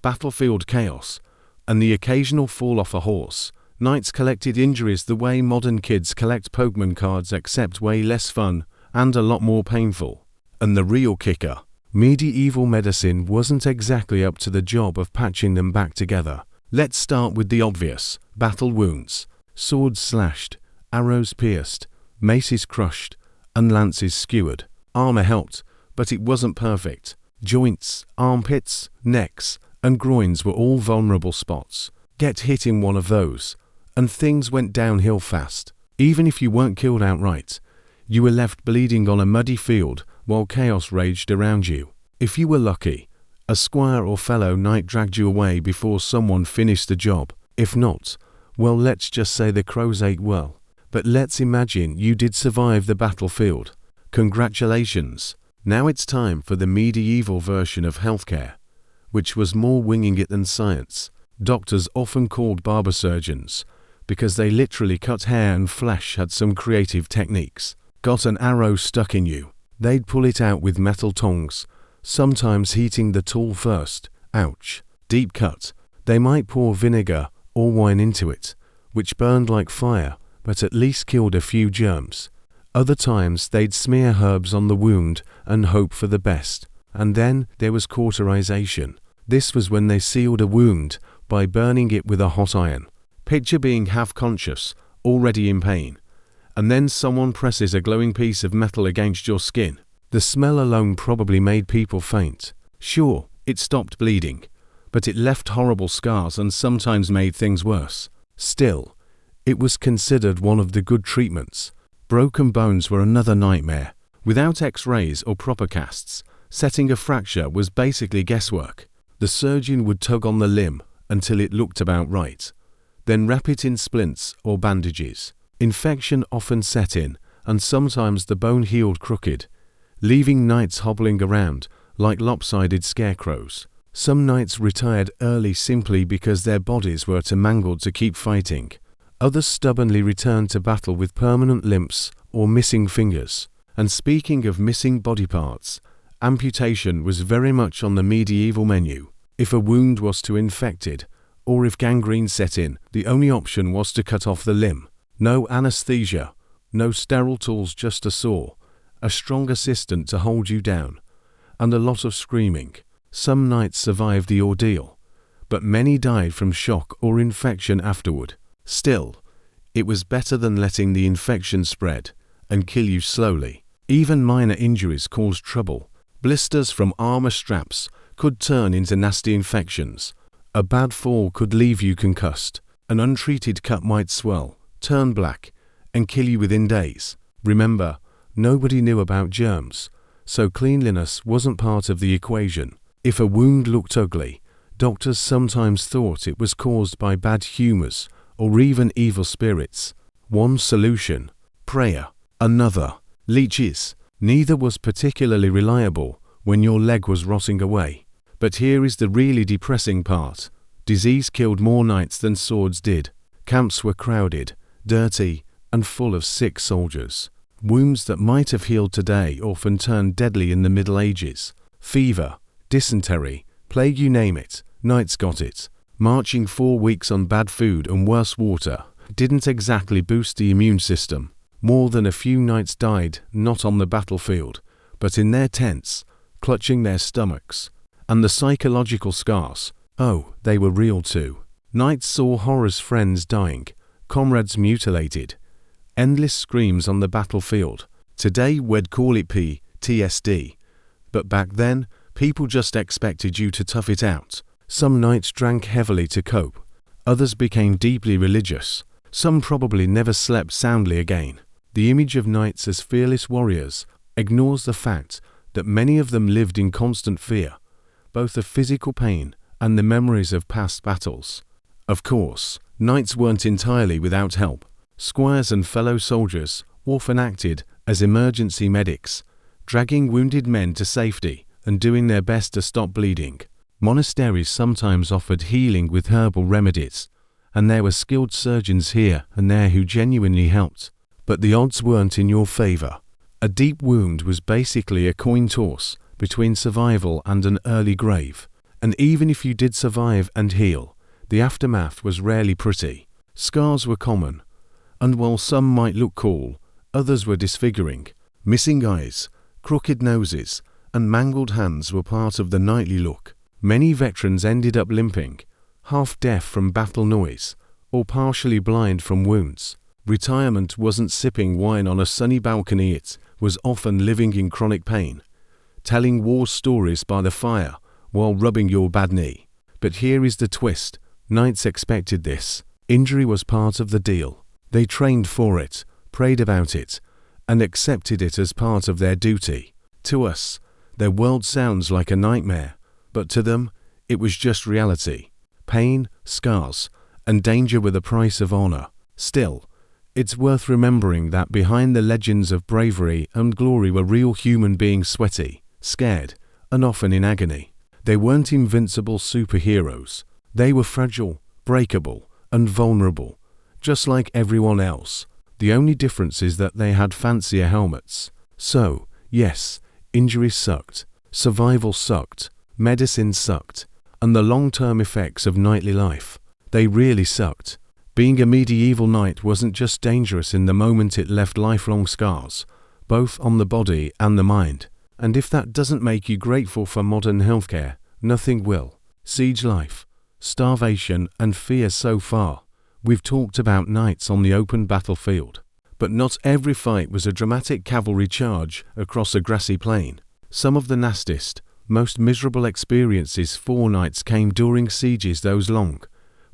battlefield chaos, and the occasional fall off a horse, knights collected injuries the way modern kids collect Pokemon cards, except way less fun and a lot more painful. And the real kicker, medieval medicine wasn't exactly up to the job of patching them back together. Let's start with the obvious: battle wounds. Swords slashed, arrows pierced, maces crushed, and lances skewered. Armor helped, but it wasn't perfect. Joints, armpits, necks, and groins were all vulnerable spots. Get hit in one of those, and things went downhill fast. Even if you weren't killed outright, you were left bleeding on a muddy field while chaos raged around you. If you were lucky, a squire or fellow knight dragged you away before someone finished the job. If not, well, let's just say the crows ate well. But let's imagine you did survive the battlefield. Congratulations! Now it's time for the medieval version of healthcare, which was more winging it than science. Doctors often called barber surgeons because they literally cut hair and flesh, had some creative techniques. Got an arrow stuck in you, they'd pull it out with metal tongs, sometimes heating the tool first. Ouch. Deep cut. They might pour vinegar or wine into it, which burned like fire, but at least killed a few germs. Other times they'd smear herbs on the wound and hope for the best. And then there was cauterization. This was when they sealed a wound by burning it with a hot iron. Picture being half conscious, already in pain, and then someone presses a glowing piece of metal against your skin. The smell alone probably made people faint. Sure, it stopped bleeding, but it left horrible scars and sometimes made things worse. Still, it was considered one of the good treatments. Broken bones were another nightmare. Without x-rays or proper casts, setting a fracture was basically guesswork. The surgeon would tug on the limb until it looked about right, then wrap it in splints or bandages. Infection often set in, and sometimes the bone healed crooked, leaving knights hobbling around like lopsided scarecrows. Some knights retired early simply because their bodies were too mangled to keep fighting. Others stubbornly returned to battle with permanent limps or missing fingers. And speaking of missing body parts, amputation was very much on the medieval menu. If a wound was too infected, or if gangrene set in, the only option was to cut off the limb. No anesthesia, no sterile tools, just a saw, a strong assistant to hold you down, and a lot of screaming. Some knights survived the ordeal, but many died from shock or infection afterward. Still, it was better than letting the infection spread and kill you slowly. Even minor injuries caused trouble. Blisters from armor straps could turn into nasty infections. A bad fall could leave you concussed. An untreated cut might swell, turn black, and kill you within days. Remember, nobody knew about germs, so cleanliness wasn't part of the equation. If a wound looked ugly, doctors sometimes thought it was caused by bad humors or even evil spirits. One solution: prayer. Another: leeches. Neither was particularly reliable, when your leg was rotting away. But here is the really depressing part. Disease killed more knights than swords did. Camps were crowded, dirty, and full of sick soldiers. Wounds that might have healed today often turned deadly in the Middle Ages. Fever, dysentery, plague, you name it, knights got it. Marching 4 weeks on bad food and worse water didn't exactly boost the immune system. More than a few knights died, not on the battlefield, but in their tents, clutching their stomachs. And the psychological scars, oh, they were real too. Knights saw horrors, friends dying, comrades mutilated, endless screams on the battlefield. Today we'd call it PTSD. But back then, people just expected you to tough it out. Some knights drank heavily to cope. Others became deeply religious. Some probably never slept soundly again. The image of knights as fearless warriors ignores the fact that many of them lived in constant fear, both of physical pain and the memories of past battles. Of course, knights weren't entirely without help. Squires and fellow soldiers often acted as emergency medics, dragging wounded men to safety and doing their best to stop bleeding. Monasteries sometimes offered healing with herbal remedies, and there were skilled surgeons here and there who genuinely helped. But the odds weren't in your favor. A deep wound was basically a coin toss between survival and an early grave. And even if you did survive and heal, the aftermath was rarely pretty. Scars were common, and while some might look cool, others were disfiguring. Missing eyes, crooked noses, and mangled hands were part of the knightly look. Many veterans ended up limping, half deaf from battle noise, or partially blind from wounds. Retirement wasn't sipping wine on a sunny balcony, it was often living in chronic pain, telling war stories by the fire while rubbing your bad knee. But here is the twist. Knights expected this. Injury was part of the deal. They trained for it, prayed about it, and accepted it as part of their duty. To us, their world sounds like a nightmare, but to them, it was just reality. Pain, scars, and danger were the price of honor. Still, it's worth remembering that behind the legends of bravery and glory were real human beings, sweaty, scared, and often in agony. They weren't invincible superheroes. They were fragile, breakable, and vulnerable, just like everyone else. The only difference is that they had fancier helmets. So, yes, injuries sucked, survival sucked, medicine sucked, and the long-term effects of knightly life, they really sucked. Being a medieval knight wasn't just dangerous in the moment, it left lifelong scars, both on the body and the mind. And if that doesn't make you grateful for modern healthcare, nothing will. Siege life, starvation, and fear. So far, we've talked about knights on the open battlefield. But not every fight was a dramatic cavalry charge across a grassy plain. Some of the nastiest, most miserable experiences for knights came during sieges, those long,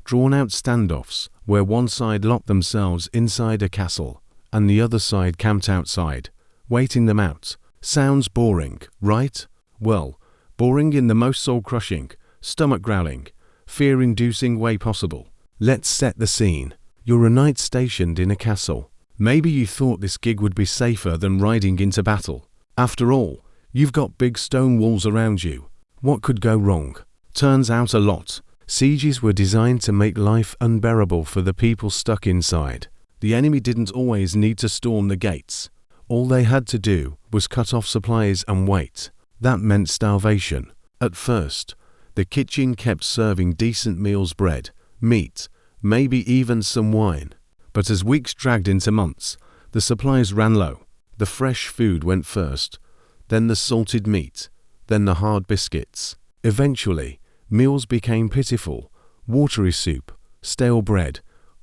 drawn-out standoffs where one side locked themselves inside a castle and the other side camped outside, waiting them out. Sounds boring, right? Well, boring in the most soul-crushing, stomach-growling, fear-inducing way possible. Let's set the scene. You're a knight stationed in a castle. Maybe you thought this gig would be safer than riding into battle. After all, you've got big stone walls around you. What could go wrong? Turns out a lot. Sieges were designed to make life unbearable for the people stuck inside. The enemy didn't always need to storm the gates. All they had to do was cut off supplies and wait. That meant starvation. At first, the kitchen kept serving decent meals, bread, meat, maybe even some wine. But as weeks dragged into months, the supplies ran low. The fresh food went first, then the salted meat, then the hard biscuits. Eventually, meals became pitiful, watery soup, stale bread,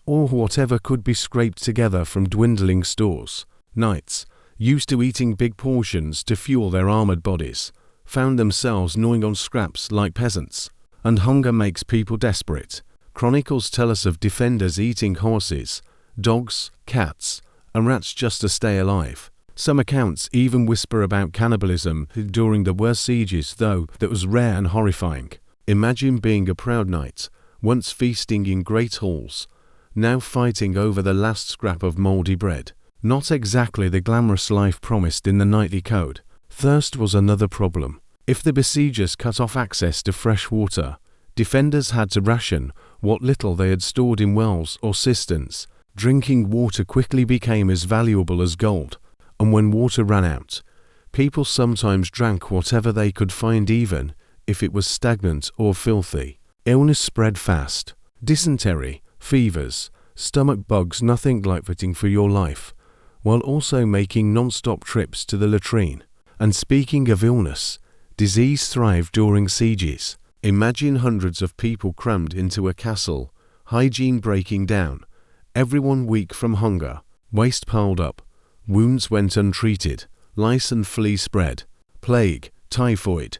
or whatever could be scraped together from dwindling stores. Knights, used to eating big portions to fuel their armored bodies, found themselves gnawing on scraps like peasants. And hunger makes people desperate. Chronicles tell us of defenders eating horses, dogs, cats, and rats just to stay alive. Some accounts even whisper about cannibalism during the worst sieges, though that was rare and horrifying. Imagine being a proud knight, once feasting in great halls, now fighting over the last scrap of mouldy bread. Not exactly the glamorous life promised in the knightly code. Thirst was another problem. If the besiegers cut off access to fresh water, defenders had to ration what little they had stored in wells or cisterns. Drinking water quickly became as valuable as gold, and when water ran out, people sometimes drank whatever they could find, even if it was stagnant or filthy. Illness spread fast. Dysentery, fevers, stomach bugs, nothing like fighting for your life, while also making non-stop trips to the latrine. And speaking of illness, disease thrived during sieges. Imagine hundreds of people crammed into a castle, hygiene breaking down, everyone weak from hunger, waste piled up, wounds went untreated, lice and fleas spread, plague, typhoid,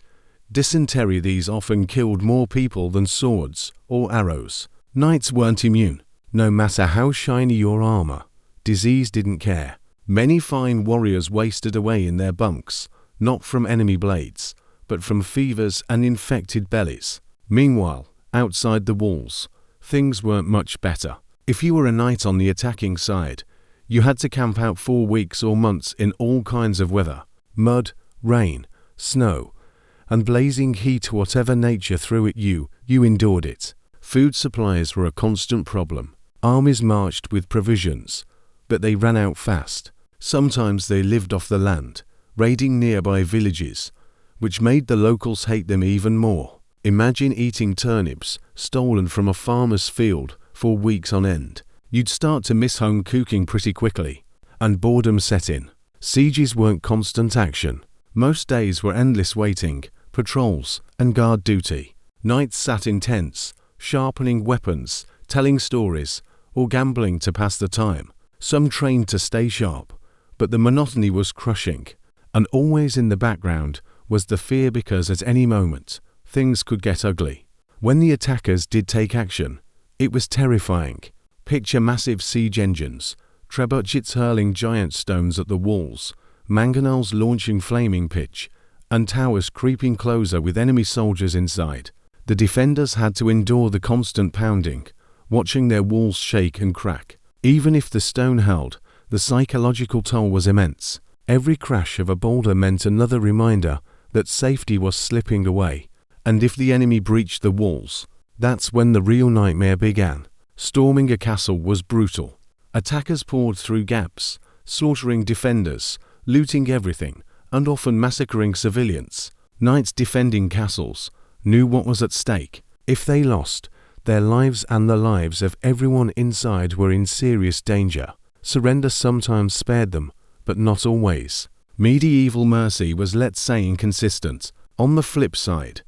dysentery. These often killed more people than swords or arrows. Knights weren't immune. No matter how shiny your armor, disease didn't care. Many fine warriors wasted away in their bunks, not from enemy blades, but from fevers and infected bellies. Meanwhile, outside the walls, things weren't much better. If you were a knight on the attacking side, you had to camp out 4 weeks or months in all kinds of weather: mud, rain, snow, and blazing heat. Whatever nature threw at you, you endured it. Food supplies were a constant problem. Armies marched with provisions, but they ran out fast. Sometimes they lived off the land, raiding nearby villages, which made the locals hate them even more. Imagine eating turnips stolen from a farmer's field for weeks on end. You'd start to miss home cooking pretty quickly, and boredom set in. Sieges weren't constant action. Most days were endless waiting, patrols, and guard duty. Knights sat in tents, sharpening weapons, telling stories, or gambling to pass the time. Some trained to stay sharp, but the monotony was crushing. And always in the background was the fear, because at any moment, things could get ugly. When the attackers did take action, it was terrifying. Picture massive siege engines, trebuchets hurling giant stones at the walls, mangonels launching flaming pitch, and towers creeping closer with enemy soldiers inside. The defenders had to endure the constant pounding, watching their walls shake and crack. Even if the stone held, the psychological toll was immense. Every crash of a boulder meant another reminder that safety was slipping away. And if the enemy breached the walls, that's when the real nightmare began. Storming a castle was brutal. Attackers poured through gaps, slaughtering defenders, looting everything, and often massacring civilians. Knights defending castles knew what was at stake. If they lost, their lives and the lives of everyone inside were in serious danger. Surrender sometimes spared them, but not always. Medieval mercy was, let's say, inconsistent. On the flip side,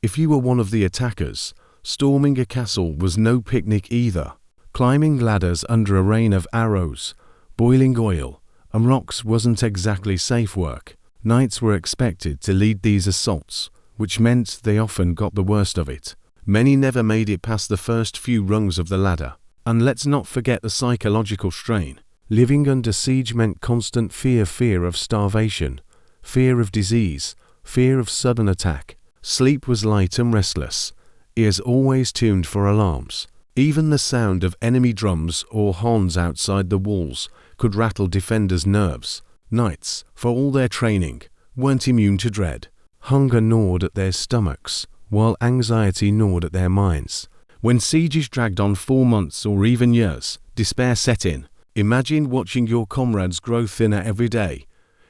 if you were one of the attackers, storming a castle was no picnic either. Climbing ladders under a rain of arrows, boiling oil, and rocks wasn't exactly safe work. Knights were expected to lead these assaults, which meant they often got the worst of it. Many never made it past the first few rungs of the ladder. And let's not forget the psychological strain. Living under siege meant constant fear of starvation, fear of disease, fear of sudden attack. Sleep was light and restless, ears always tuned for alarms. Even the sound of enemy drums or horns outside the walls could rattle defenders' nerves. Knights, for all their training, weren't immune to dread. Hunger gnawed at their stomachs, while anxiety gnawed at their minds. When sieges dragged on 4 months or even years, despair set in. Imagine watching your comrades grow thinner every day,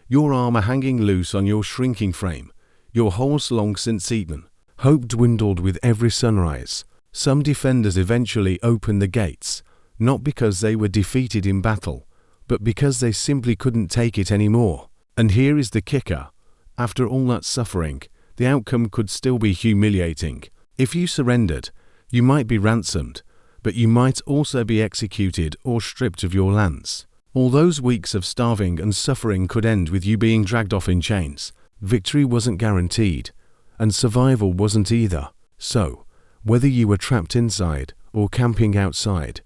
your armor hanging loose on your shrinking frame, your horse long since eaten. Hope dwindled with every sunrise. Some defenders eventually opened the gates, not because they were defeated in battle, but because they simply couldn't take it anymore. And here is the kicker. After all that suffering, the outcome could still be humiliating. If you surrendered, you might be ransomed, but you might also be executed or stripped of your lands. All those weeks of starving and suffering could end with you being dragged off in chains. Victory wasn't guaranteed, and survival wasn't either. So, whether you were trapped inside or camping outside,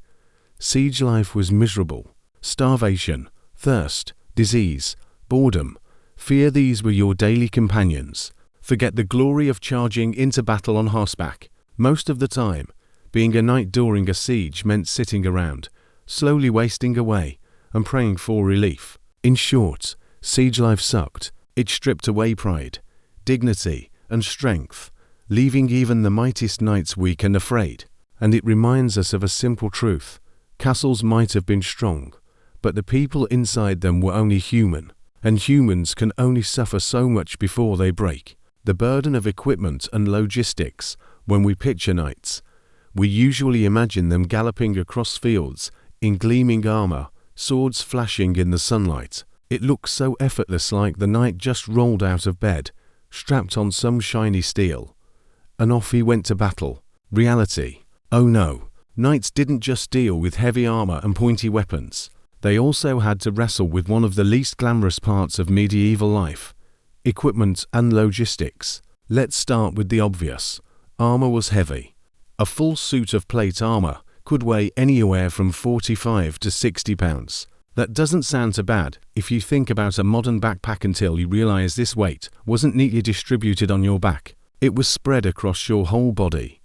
siege life was miserable. Starvation, thirst, disease, boredom, fear, these were your daily companions. Forget the glory of charging into battle on horseback. Most of the time, being a knight during a siege meant sitting around, slowly wasting away, and praying for relief. In short, siege life sucked. It stripped away pride, dignity, and strength, leaving even the mightiest knights weak and afraid. And it reminds us of a simple truth. Castles might have been strong, but the people inside them were only human, and humans can only suffer so much before they break. The burden of equipment and logistics. When we picture knights, we usually imagine them galloping across fields in gleaming armor, swords flashing in the sunlight. It looks so effortless, like the knight just rolled out of bed, strapped on some shiny steel, and off he went to battle. Reality. Oh no, knights didn't just deal with heavy armor and pointy weapons. They also had to wrestle with one of the least glamorous parts of medieval life: equipment and logistics. Let's start with the obvious. Armor was heavy. A full suit of plate armor could weigh anywhere from 45 to 60 pounds. That doesn't sound too bad if you think about a modern backpack, until you realize this weight wasn't neatly distributed on your back. It was spread across your whole body,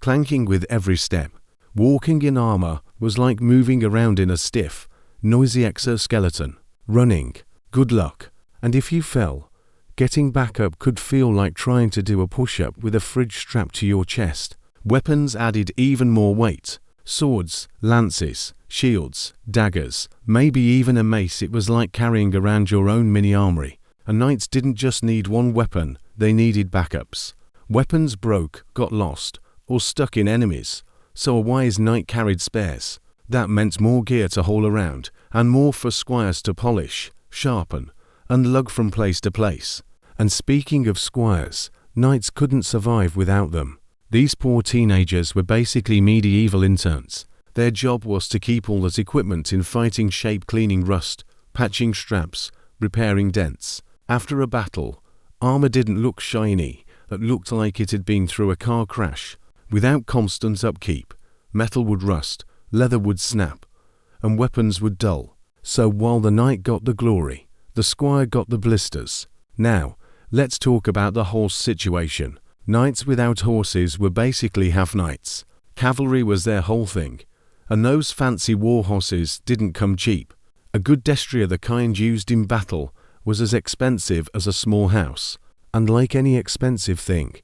clanking with every step. Walking in armor was like moving around in a stiff, noisy exoskeleton. Running, good luck, and if you fell, getting back up could feel like trying to do a push-up with a fridge strapped to your chest. Weapons added even more weight. Swords, lances, shields, daggers, maybe even a mace. It was like carrying around your own mini armory. And knights didn't just need one weapon, they needed backups. Weapons broke, got lost, or stuck in enemies, so a wise knight carried spares. That meant more gear to haul around, and more for squires to polish, sharpen, and lug from place to place. And speaking of squires, knights couldn't survive without them. These poor teenagers were basically medieval interns. Their job was to keep all that equipment in fighting shape, cleaning rust, patching straps, repairing dents. After a battle, armor didn't look shiny. It looked like it had been through a car crash. Without constant upkeep, metal would rust, leather would snap, and weapons would dull. So while the knight got the glory, the squire got the blisters. Now, let's talk about the horse situation. Knights without horses were basically half-knights. Cavalry was their whole thing, and those fancy war horses didn't come cheap. A good destrier, the kind used in battle, was as expensive as a small house, and like any expensive thing,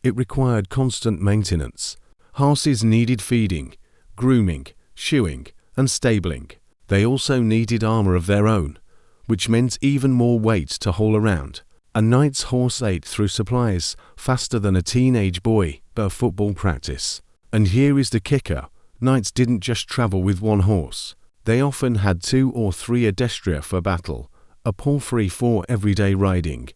it required constant maintenance. Horses needed feeding, grooming, shoeing, and stabling. They also needed armor of their own, which meant even more weight to haul around. A knight's horse ate through supplies faster than a teenage boy at football practice. And here is the kicker: knights didn't just travel with one horse. They often had 2 or 3 a destrier for battle, a palfrey for everyday riding,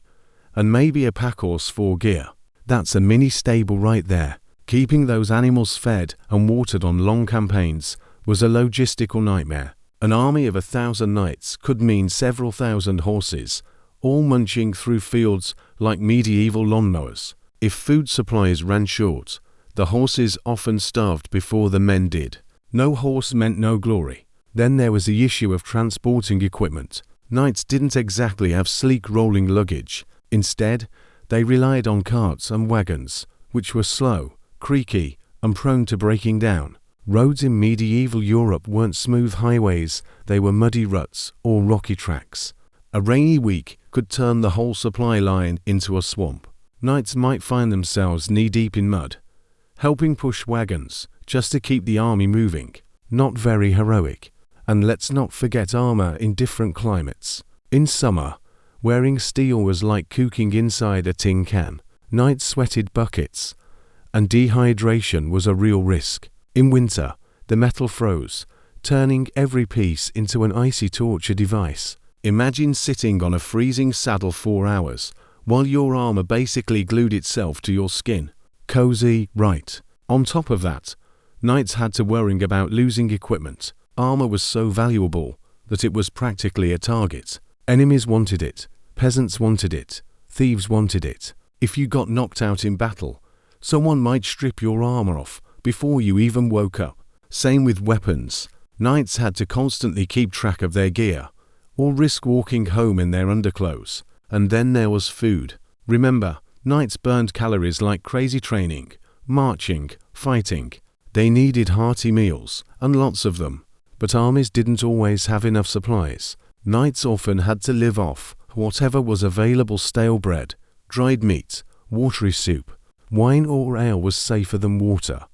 and maybe a packhorse for gear. That's a mini stable right there. Keeping those animals fed and watered on long campaigns was a logistical nightmare. An army of 1,000 knights could mean several thousand horses, all munching through fields like medieval lawnmowers. If food supplies ran short, the horses often starved before the men did. No horse meant no glory. Then there was the issue of transporting equipment. Knights didn't exactly have sleek rolling luggage. Instead, they relied on carts and wagons, which were slow, creaky, and prone to breaking down. Roads in medieval Europe weren't smooth highways, they were muddy ruts or rocky tracks. A rainy week could turn the whole supply line into a swamp. Knights might find themselves knee-deep in mud, helping push wagons just to keep the army moving. Not very heroic. And let's not forget armor in different climates. In summer, wearing steel was like cooking inside a tin can. Knights sweated buckets, and dehydration was a real risk. In winter, the metal froze, turning every piece into an icy torture device. Imagine sitting on a freezing saddle 4 hours, while your armor basically glued itself to your skin. Cozy, right? On top of that, knights had to worry about losing equipment. Armor was so valuable that it was practically a target. Enemies wanted it, peasants wanted it, thieves wanted it. If you got knocked out in battle, someone might strip your armor off before you even woke up. Same with weapons. Knights had to constantly keep track of their gear, or risk walking home in their underclothes. And then there was food. Remember, knights burned calories like crazy training, marching, fighting. They needed hearty meals, and lots of them. But armies didn't always have enough supplies. Knights often had to live off whatever was available: stale bread, dried meat, watery soup. Wine or ale was safer than water,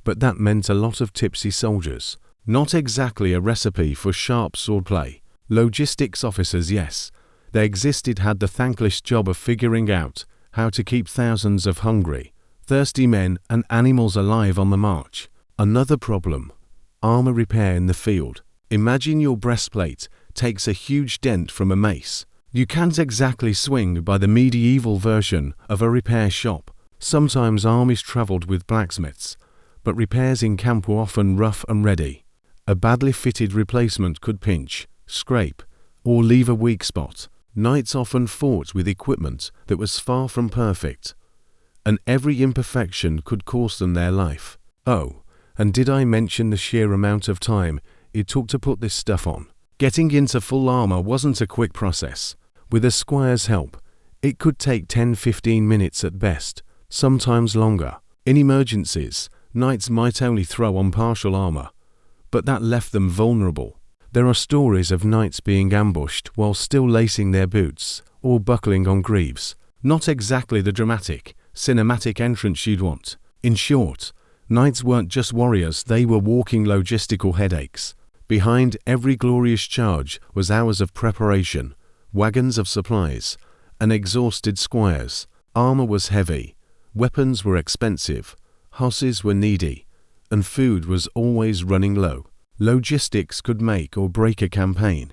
but that meant a lot of tipsy soldiers. Not exactly a recipe for sharp swordplay. Logistics officers, yes, they existed, had the thankless job of figuring out how to keep thousands of hungry, thirsty men and animals alive on the march. Another problem: armor repair in the field. Imagine your breastplate takes a huge dent from a mace. You can't exactly swing by the medieval version of a repair shop. Sometimes armies traveled with blacksmiths, but repairs in camp were often rough and ready. A badly fitted replacement could pinch, scrape, or leave a weak spot. Knights often fought with equipment that was far from perfect, and every imperfection could cost them their life. Oh, and did I mention the sheer amount of time it took to put this stuff on? Getting into full armor wasn't a quick process. With a squire's help, it could take 10-15 minutes at best, sometimes longer. In emergencies, knights might only throw on partial armor, but that left them vulnerable. There are stories of knights being ambushed while still lacing their boots or buckling on greaves. Not exactly the dramatic, cinematic entrance you'd want. In short, knights weren't just warriors, they were walking logistical headaches. Behind every glorious charge was hours of preparation, wagons of supplies, and exhausted squires. Armor was heavy, weapons were expensive, horses were needy, and food was always running low. Logistics could make or break a campaign,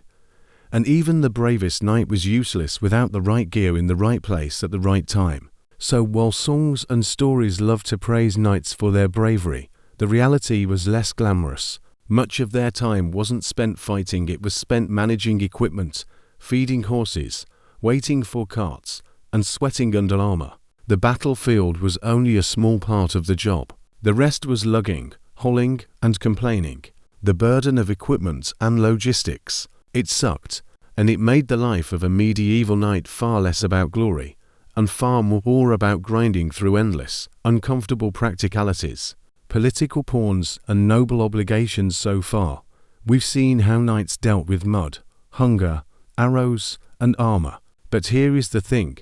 and even the bravest knight was useless without the right gear in the right place at the right time. So while songs and stories loved to praise knights for their bravery, the reality was less glamorous. Much of their time wasn't spent fighting, it was spent managing equipment, feeding horses, waiting for carts, and sweating under armor. The battlefield was only a small part of the job. The rest was lugging, hauling, and complaining. The burden of equipment and logistics. It sucked, and it made the life of a medieval knight far less about glory, and far more about grinding through endless, uncomfortable practicalities. Political pawns and noble obligations. So far, we've seen how knights dealt with mud, hunger, arrows, and armor. But here is the thing: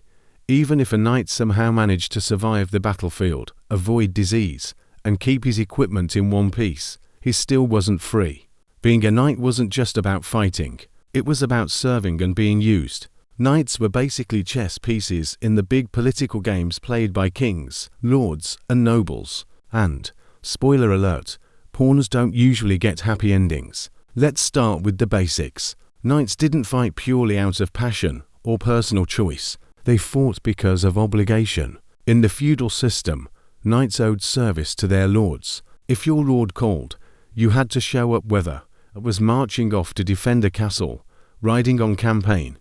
even if a knight somehow managed to survive the battlefield, avoid disease, and keep his equipment in one piece, he still wasn't free. Being a knight wasn't just about fighting, it was about serving and being used. Knights were basically chess pieces in the big political games played by kings, lords, and nobles. And, spoiler alert, pawns don't usually get happy endings. Let's start with the basics. Knights didn't fight purely out of passion or personal choice. They fought because of obligation. In the feudal system, knights owed service to their lords. If your lord called, you had to show up, whether it was marching off to defend a castle, riding on campaign,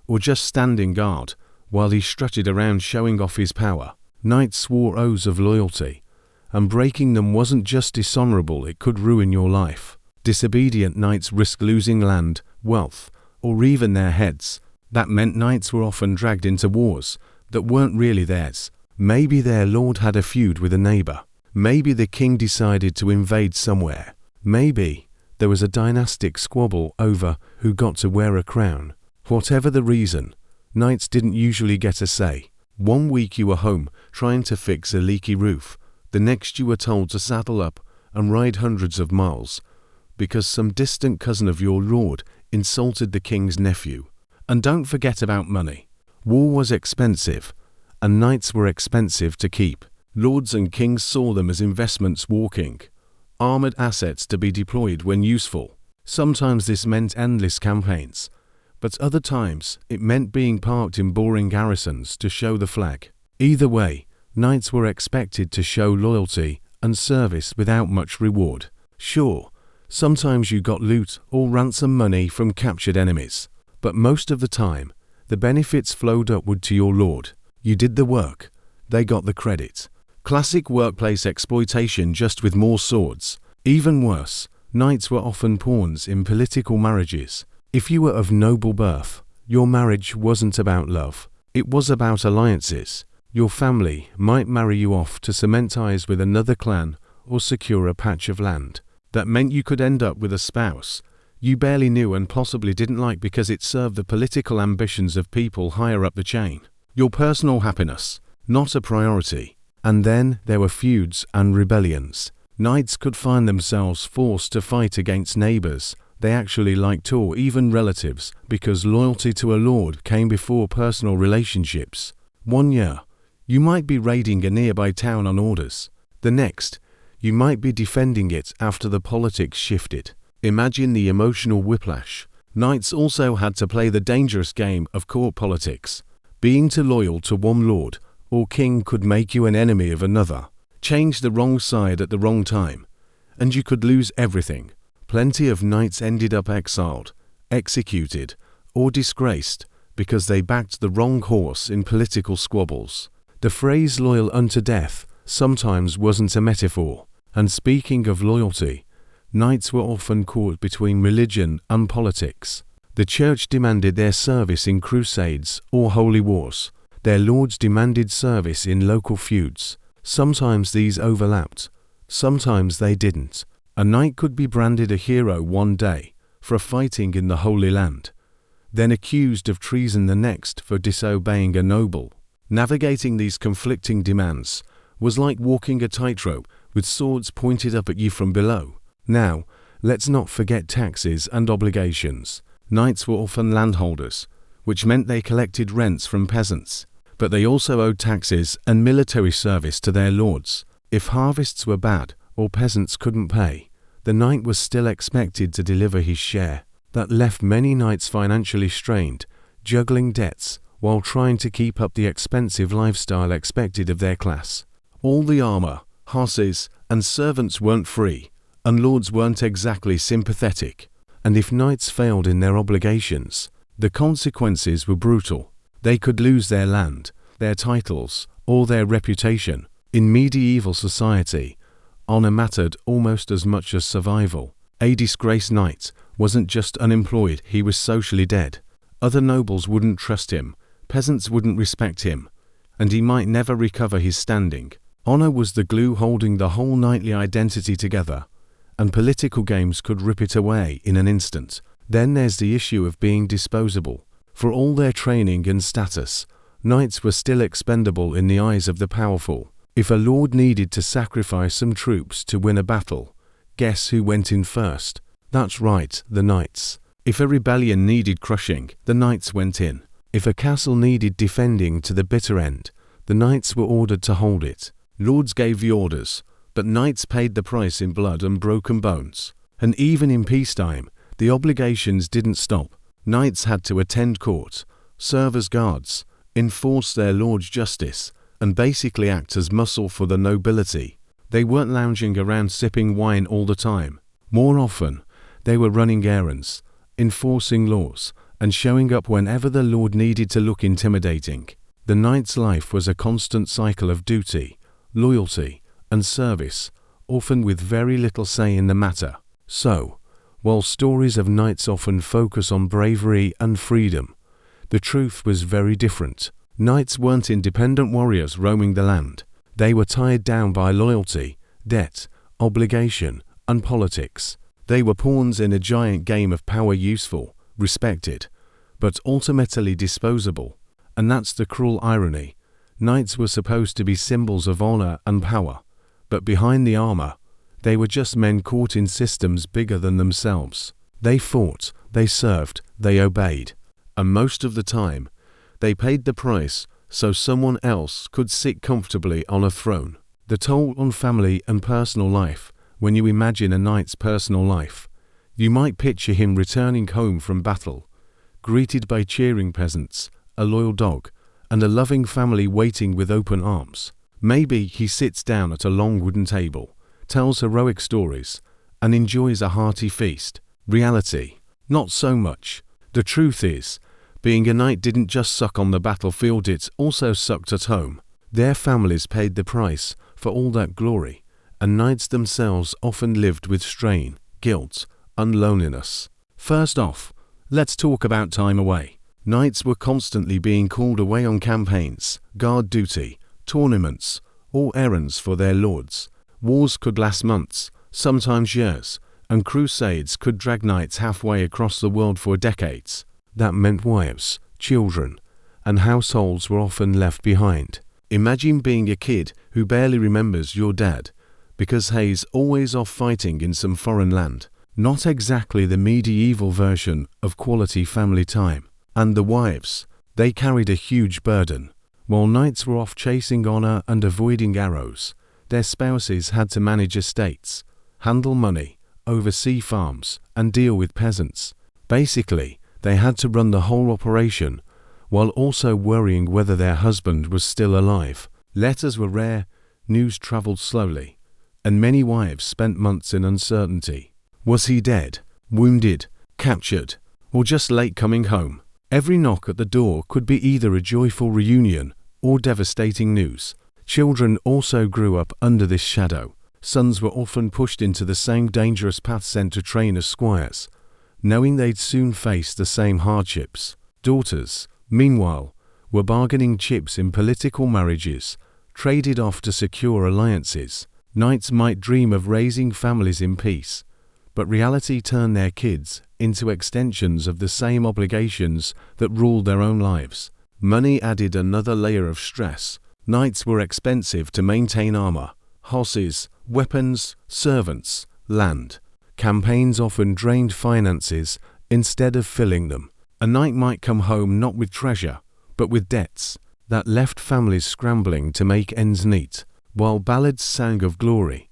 or just standing guard while he strutted around showing off his power. Knights swore oaths of loyalty, and breaking them wasn't just dishonorable, it could ruin your life. Disobedient knights risked losing land, wealth, or even their heads. That meant knights were often dragged into wars that weren't really theirs. Maybe their lord had a feud with a neighbor. Maybe the king decided to invade somewhere. Maybe there was a dynastic squabble over who got to wear a crown. Whatever the reason, knights didn't usually get a say. One week you were home trying to fix a leaky roof. The next you were told to saddle up and ride hundreds of miles because some distant cousin of your lord insulted the king's nephew. And don't forget about money. War was expensive, and knights were expensive to keep. Lords and kings saw them as investments, walking, armored assets to be deployed when useful. Sometimes this meant endless campaigns, but other times it meant being parked in boring garrisons to show the flag. Either way, knights were expected to show loyalty and service without much reward. Sure, sometimes you got loot or ransom money from captured enemies, but most of the time, the benefits flowed upward to your lord. You did the work, they got the credit. Classic workplace exploitation, just with more swords. Even worse, knights were often pawns in political marriages. If you were of noble birth, your marriage wasn't about love. It was about alliances. Your family might marry you off to cement ties with another clan or secure a patch of land. That meant you could end up with a spouse you barely knew and possibly didn't like because it served the political ambitions of people higher up the chain. Your personal happiness, not a priority. And then there were feuds and rebellions. Knights could find themselves forced to fight against neighbors they actually liked or even relatives because loyalty to a lord came before personal relationships. One year, you might be raiding a nearby town on orders. The next, you might be defending it after the politics shifted. Imagine the emotional whiplash. Knights also had to play the dangerous game of court politics. Being too loyal to one lord or king could make you an enemy of another. Change the wrong side at the wrong time, and you could lose everything. Plenty of knights ended up exiled, executed, or disgraced because they backed the wrong horse in political squabbles. The phrase loyal unto death sometimes wasn't a metaphor. And speaking of loyalty, knights were often caught between religion and politics. The church demanded their service in crusades or holy wars. Their lords demanded service in local feuds. Sometimes these overlapped, sometimes they didn't. A knight could be branded a hero one day for fighting in the Holy Land, then accused of treason the next for disobeying a noble. Navigating these conflicting demands was like walking a tightrope with swords pointed up at you from below. Now, let's not forget taxes and obligations. Knights were often landholders, which meant they collected rents from peasants, but they also owed taxes and military service to their lords. If harvests were bad or peasants couldn't pay, the knight was still expected to deliver his share. That left many knights financially strained, juggling debts while trying to keep up the expensive lifestyle expected of their class. All the armor, horses, and servants weren't free, and lords weren't exactly sympathetic. And if knights failed in their obligations, the consequences were brutal. They could lose their land, their titles, or their reputation. In medieval society, honor mattered almost as much as survival. A disgraced knight wasn't just unemployed, he was socially dead. Other nobles wouldn't trust him, peasants wouldn't respect him, and he might never recover his standing. Honor was the glue holding the whole knightly identity together, and political games could rip it away in an instant. Then there's the issue of being disposable. For all their training and status, knights were still expendable in the eyes of the powerful. If a lord needed to sacrifice some troops to win a battle, guess who went in first? That's right, the knights. If a rebellion needed crushing, the knights went in. If a castle needed defending to the bitter end, the knights were ordered to hold it. Lords gave the orders, but knights paid the price in blood and broken bones. And even in peacetime, the obligations didn't stop. Knights had to attend court, serve as guards, enforce their lord's justice, and basically act as muscle for the nobility. They weren't lounging around sipping wine all the time. More often, they were running errands, enforcing laws, and showing up whenever the lord needed to look intimidating. The knight's life was a constant cycle of duty, loyalty, and service, often with very little say in the matter. So, while stories of knights often focus on bravery and freedom, the truth was very different. Knights weren't independent warriors roaming the land. They were tied down by loyalty, debt, obligation, and politics. They were pawns in a giant game of power, useful, respected, but ultimately disposable. And that's the cruel irony. Knights were supposed to be symbols of honor and power, but behind the armor, they were just men caught in systems bigger than themselves. They fought, they served, they obeyed, and most of the time, they paid the price so someone else could sit comfortably on a throne. The toll on family and personal life. When you imagine a knight's personal life, you might picture him returning home from battle, greeted by cheering peasants, a loyal dog, and a loving family waiting with open arms. Maybe he sits down at a long wooden table, tells heroic stories, and enjoys a hearty feast. Reality, not so much. The truth is, being a knight didn't just suck on the battlefield, it also sucked at home. Their families paid the price for all that glory, and knights themselves often lived with strain, guilt, and loneliness. First off, let's talk about time away. Knights were constantly being called away on campaigns, guard duty, tournaments, or errands for their lords. Wars could last months, sometimes years, and crusades could drag knights halfway across the world for decades. That meant wives, children, and households were often left behind. Imagine being a kid who barely remembers your dad because he's always off fighting in some foreign land. Not exactly the medieval version of quality family time. And the wives, they carried a huge burden. While knights were off chasing honor and avoiding arrows, their spouses had to manage estates, handle money, oversee farms, and deal with peasants. Basically, they had to run the whole operation while also worrying whether their husband was still alive. Letters were rare, news traveled slowly, and many wives spent months in uncertainty. Was he dead, wounded, captured, or just late coming home? Every knock at the door could be either a joyful reunion or devastating news. Children also grew up under this shadow. Sons were often pushed into the same dangerous path sent to train as squires, knowing they'd soon face the same hardships. Daughters, meanwhile, were bargaining chips in political marriages, traded off to secure alliances. Knights might dream of raising families in peace, but reality turned their kids into extensions of the same obligations that ruled their own lives. Money added another layer of stress. Knights were expensive to maintain armor, horses, weapons, servants, land. Campaigns often drained finances instead of filling them. A knight might come home not with treasure, but with debts that left families scrambling to make ends meet. While ballads sang of glory,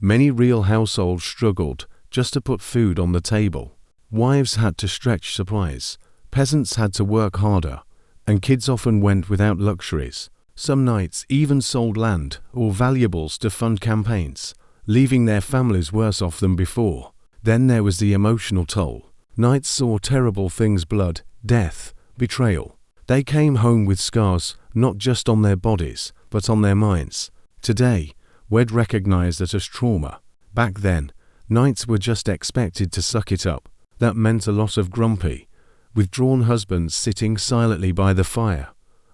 many real households struggled just to put food on the table. Wives had to stretch supplies, peasants had to work harder, and kids often went without luxuries. Some knights even sold land or valuables to fund campaigns, leaving their families worse off than before. Then there was the emotional toll. Knights saw terrible things: blood, death, betrayal. They came home with scars not just on their bodies, but on their minds. Today, we'd recognize that as trauma. Back then, knights were just expected to suck it up. That meant a lot of grumpy, withdrawn husbands sitting silently by the fire,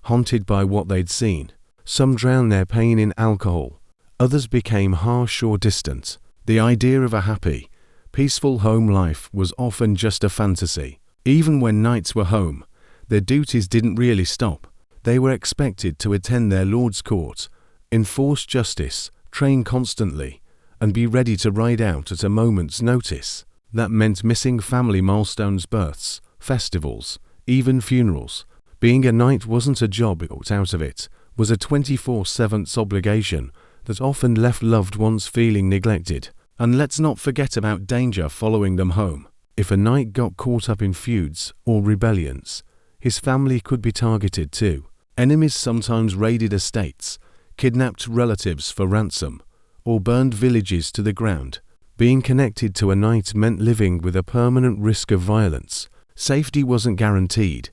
haunted by what they'd seen. Some drowned their pain in alcohol. Others became harsh or distant. The idea of a happy, peaceful home life was often just a fantasy. Even when knights were home, their duties didn't really stop. They were expected to attend their lord's court, enforce justice, train constantly, and be ready to ride out at a moment's notice. That meant missing family milestones, births, festivals, even funerals. Being a knight wasn't a job out of it, was a 24/7 obligation that often left loved ones feeling neglected. And let's not forget about danger following them home. If a knight got caught up in feuds or rebellions, his family could be targeted too. Enemies sometimes raided estates, kidnapped relatives for ransom, or burned villages to the ground. Being connected to a knight meant living with a permanent risk of violence. Safety wasn't guaranteed,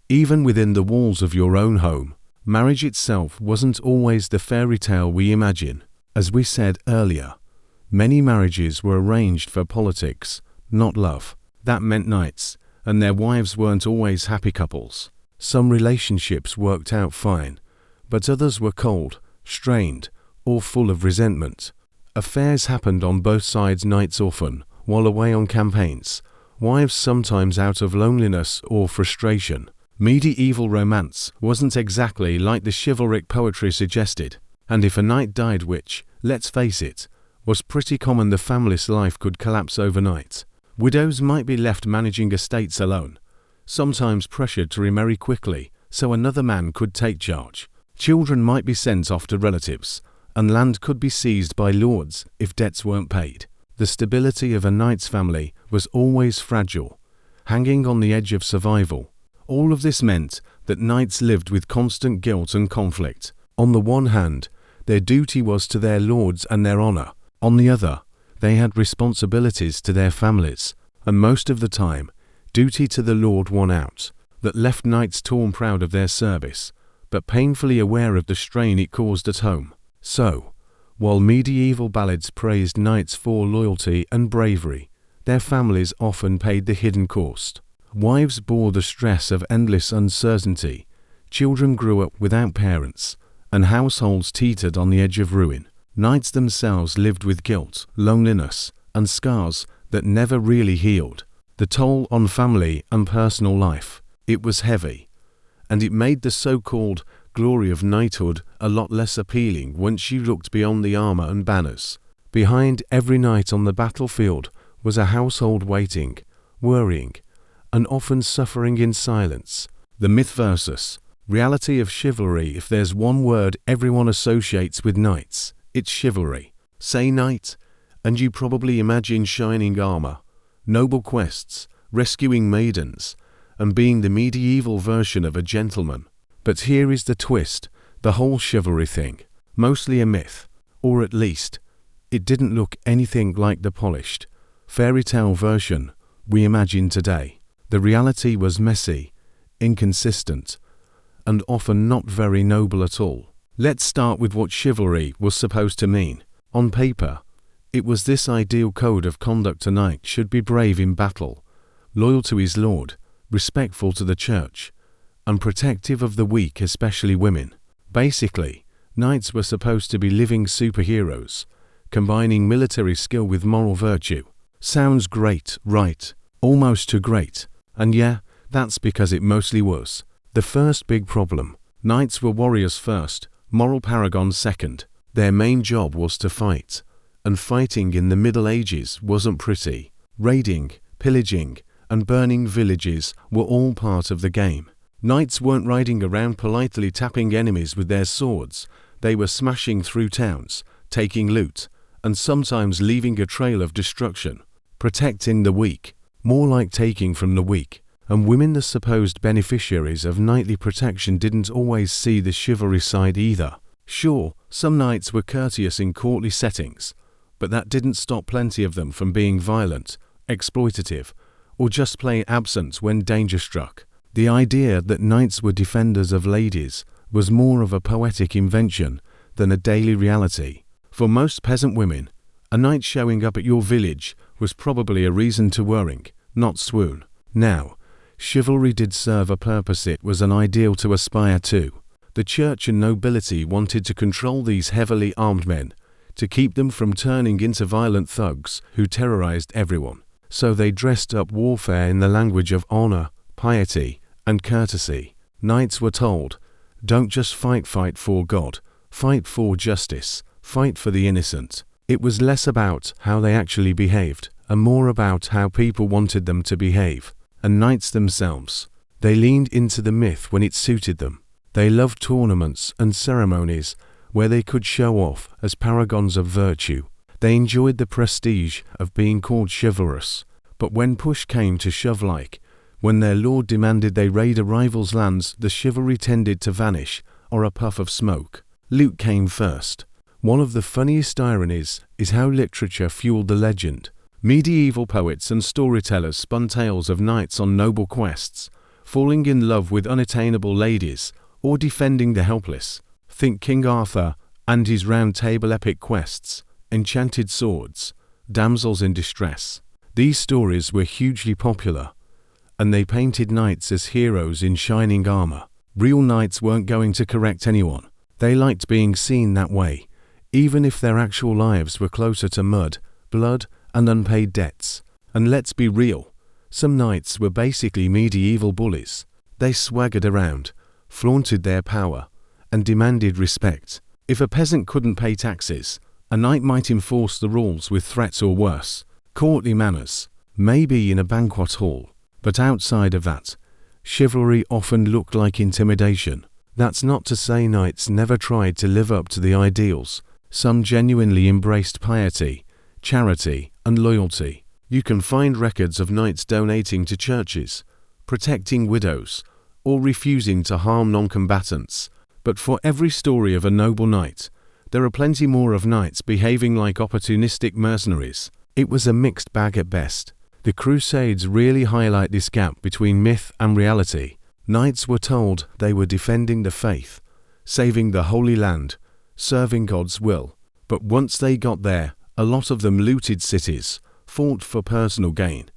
even within the walls of your own home. Marriage itself wasn't always the fairy tale we imagine. As we said earlier, many marriages were arranged for politics, not love. That meant knights and their wives weren't always happy couples. Some relationships worked out fine, but others were cold, strained, or full of resentment. Affairs happened on both sides. Knights often, while away on campaigns, wives sometimes out of loneliness or frustration. Medieval romance wasn't exactly like the chivalric poetry suggested, and if a knight died, which, let's face it, was pretty common, the family's life could collapse overnight. Widows might be left managing estates alone, sometimes pressured to remarry quickly so another man could take charge. Children might be sent off to relatives, and land could be seized by lords if debts weren't paid. The stability of a knight's family was always fragile, hanging on the edge of survival. All of this meant that knights lived with constant guilt and conflict. On the one hand, their duty was to their lords and their honor. On the other, they had responsibilities to their families, and most of the time, duty to the lord won out. That left knights torn, proud of their service, but painfully aware of the strain it caused at home. So, while medieval ballads praised knights for loyalty and bravery, their families often paid the hidden cost. Wives bore the stress of endless uncertainty, children grew up without parents, and households teetered on the edge of ruin. Knights themselves lived with guilt, loneliness, and scars that never really healed. The toll on family and personal life, it was heavy. and it made the so-called glory of knighthood a lot less appealing once you looked beyond the armor and banners. Behind every knight on the battlefield was a household waiting, worrying, and often suffering in silence. The myth versus reality of chivalry. If there's one word everyone associates with knights, it's chivalry. Say knight, and you probably imagine shining armor, noble quests, rescuing maidens, and being the medieval version of a gentleman. But here is the twist: the whole chivalry thing, mostly a myth, or at least, it didn't look anything like the polished, fairy tale version we imagine today. The reality was messy, inconsistent, and often not very noble at all. Let's start with what chivalry was supposed to mean. On paper, it was this ideal code of conduct: a knight should be brave in battle, loyal to his lord, respectful to the church, and protective of the weak, especially women. Basically, knights were supposed to be living superheroes, combining military skill with moral virtue. Sounds great, right? Almost too great. And yeah, that's because it mostly was. The first big problem: knights were warriors first, moral paragons second. Their main job was to fight, and fighting in the Middle Ages wasn't pretty. Raiding, pillaging, and burning villages were all part of the game. Knights weren't riding around politely tapping enemies with their swords. They were smashing through towns, taking loot, and sometimes leaving a trail of destruction. Protecting the weak, more like taking from the weak. And women, the supposed beneficiaries of knightly protection, didn't always see the chivalry side either. Sure, some knights were courteous in courtly settings, but that didn't stop plenty of them from being violent, exploitative, or just plain absent when danger struck. The idea that knights were defenders of ladies was more of a poetic invention than a daily reality. For most peasant women, a knight showing up at your village was probably a reason to worry, not swoon. Now, chivalry did serve a purpose. It was an ideal to aspire to. The church and nobility wanted to control these heavily armed men, to keep them from turning into violent thugs who terrorized everyone. So they dressed up warfare in the language of honor, piety, and courtesy. Knights were told, don't just fight for God, fight for justice, fight for the innocent. It was less about how they actually behaved, and more about how people wanted them to behave. And knights themselves, they leaned into the myth when it suited them. They loved tournaments and ceremonies where they could show off as paragons of virtue. They enjoyed the prestige of being called chivalrous. But when push came to shove, like when their lord demanded they raid a rival's lands, the chivalry tended to vanish, or a puff of smoke. Loot came first. One of the funniest ironies is how literature fueled the legend. Medieval poets and storytellers spun tales of knights on noble quests, falling in love with unattainable ladies, or defending the helpless. Think King Arthur and his Round Table epic quests, enchanted swords, damsels in distress. These stories were hugely popular, and they painted knights as heroes in shining armor. Real knights weren't going to correct anyone. They liked being seen that way, even if their actual lives were closer to mud, blood, and unpaid debts. And let's be real, some knights were basically medieval bullies. They swaggered around, flaunted their power, and demanded respect. If a peasant couldn't pay taxes, a knight might enforce the rules with threats or worse. Courtly manners, maybe in a banquet hall, but outside of that, chivalry often looked like intimidation. That's not to say knights never tried to live up to the ideals. Some genuinely embraced piety, charity, and loyalty. You can find records of knights donating to churches, protecting widows, or refusing to harm non-combatants. But for every story of a noble knight, there are plenty more of knights behaving like opportunistic mercenaries. It was a mixed bag at best. The Crusades really highlight this gap between myth and reality. Knights were told they were defending the faith, saving the Holy Land, serving God's will. But once they got there, a lot of them looted cities, fought for personal gain,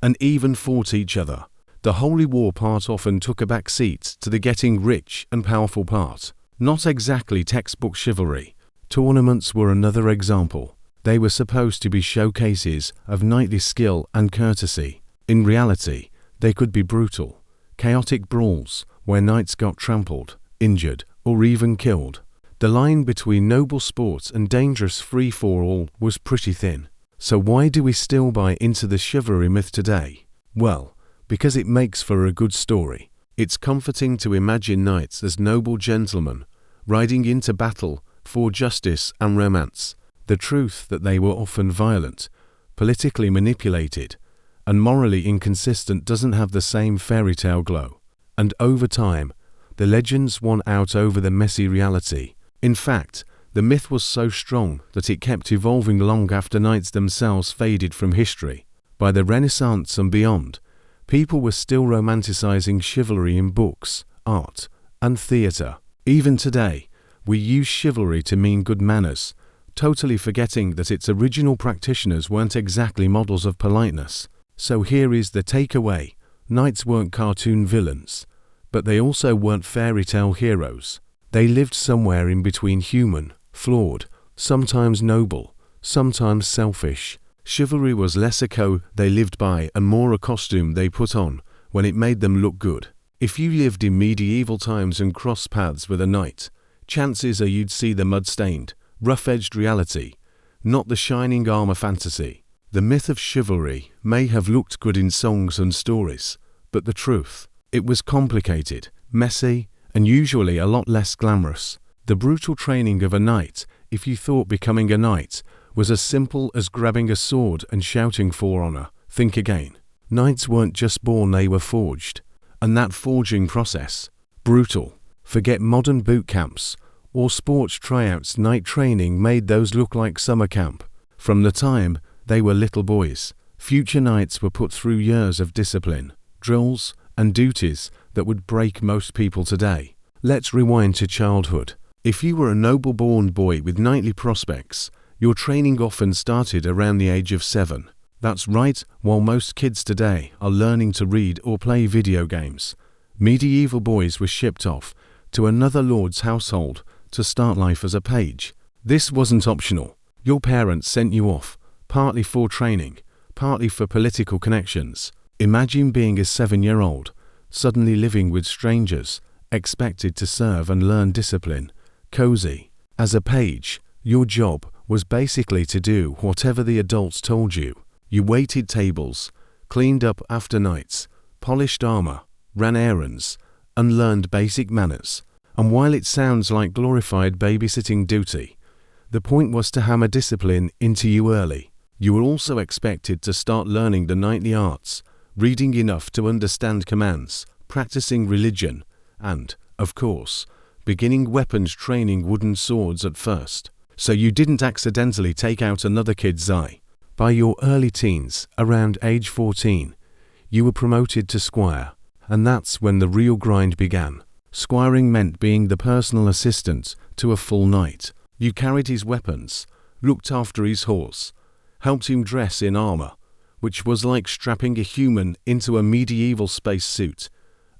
and even fought each other. The holy war part often took a back seat to the getting rich and powerful part. Not exactly textbook chivalry. Tournaments were another example. They were supposed to be showcases of knightly skill and courtesy. In reality, they could be brutal, chaotic brawls where knights got trampled, injured, or even killed. The line between noble sports and dangerous free-for-all was pretty thin. So why do we still buy into the chivalry myth today? Well, because it makes for a good story. It's comforting to imagine knights as noble gentlemen, riding into battle for justice and romance. The truth that they were often violent, politically manipulated, and morally inconsistent doesn't have the same fairy tale glow. And over time, the legends won out over the messy reality. In fact, the myth was so strong that it kept evolving long after knights themselves faded from history. By the Renaissance and beyond, people were still romanticizing chivalry in books, art, and theatre. Even today, we use chivalry to mean good manners, totally forgetting that its original practitioners weren't exactly models of politeness. So here is the takeaway. Knights weren't cartoon villains, but they also weren't fairy tale heroes. They lived somewhere in between human, flawed, sometimes noble, sometimes selfish. Chivalry was less a code they lived by and more a costume they put on when it made them look good. If you lived in medieval times and crossed paths with a knight, chances are you'd see the mud-stained, rough-edged reality, not the shining armor fantasy. The myth of chivalry may have looked good in songs and stories, but the truth, it was complicated, messy, and usually a lot less glamorous. The brutal training of a knight, if you thought becoming a knight was as simple as grabbing a sword and shouting for honor, think again. Knights weren't just born, they were forged. And that forging process, brutal. Forget modern boot camps or sports tryouts. Knight training made those look like summer camp. From the time they were little boys, future knights were put through years of discipline, drills, and duties that would break most people today. Let's rewind to childhood. If you were a noble-born boy with knightly prospects, your training often started around the age of 7. That's right, while most kids today are learning to read or play video games, medieval boys were shipped off to another lord's household to start life as a page. This wasn't optional. Your parents sent you off, partly for training, partly for political connections. Imagine being a 7-year-old, suddenly living with strangers, expected to serve and learn discipline. Cozy. As a page, your job was basically to do whatever the adults told you. You waited tables, cleaned up after knights, polished armor, ran errands, and learned basic manners. And while it sounds like glorified babysitting duty, the point was to hammer discipline into you early. You were also expected to start learning the knightly arts, reading enough to understand commands, practicing religion, and, of course, beginning weapons training, wooden swords at first, so you didn't accidentally take out another kid's eye. By your early teens, around age 14, you were promoted to squire, and that's when the real grind began. Squiring meant being the personal assistant to a full knight. You carried his weapons, looked after his horse, helped him dress in armor, which was like strapping a human into a medieval space suit,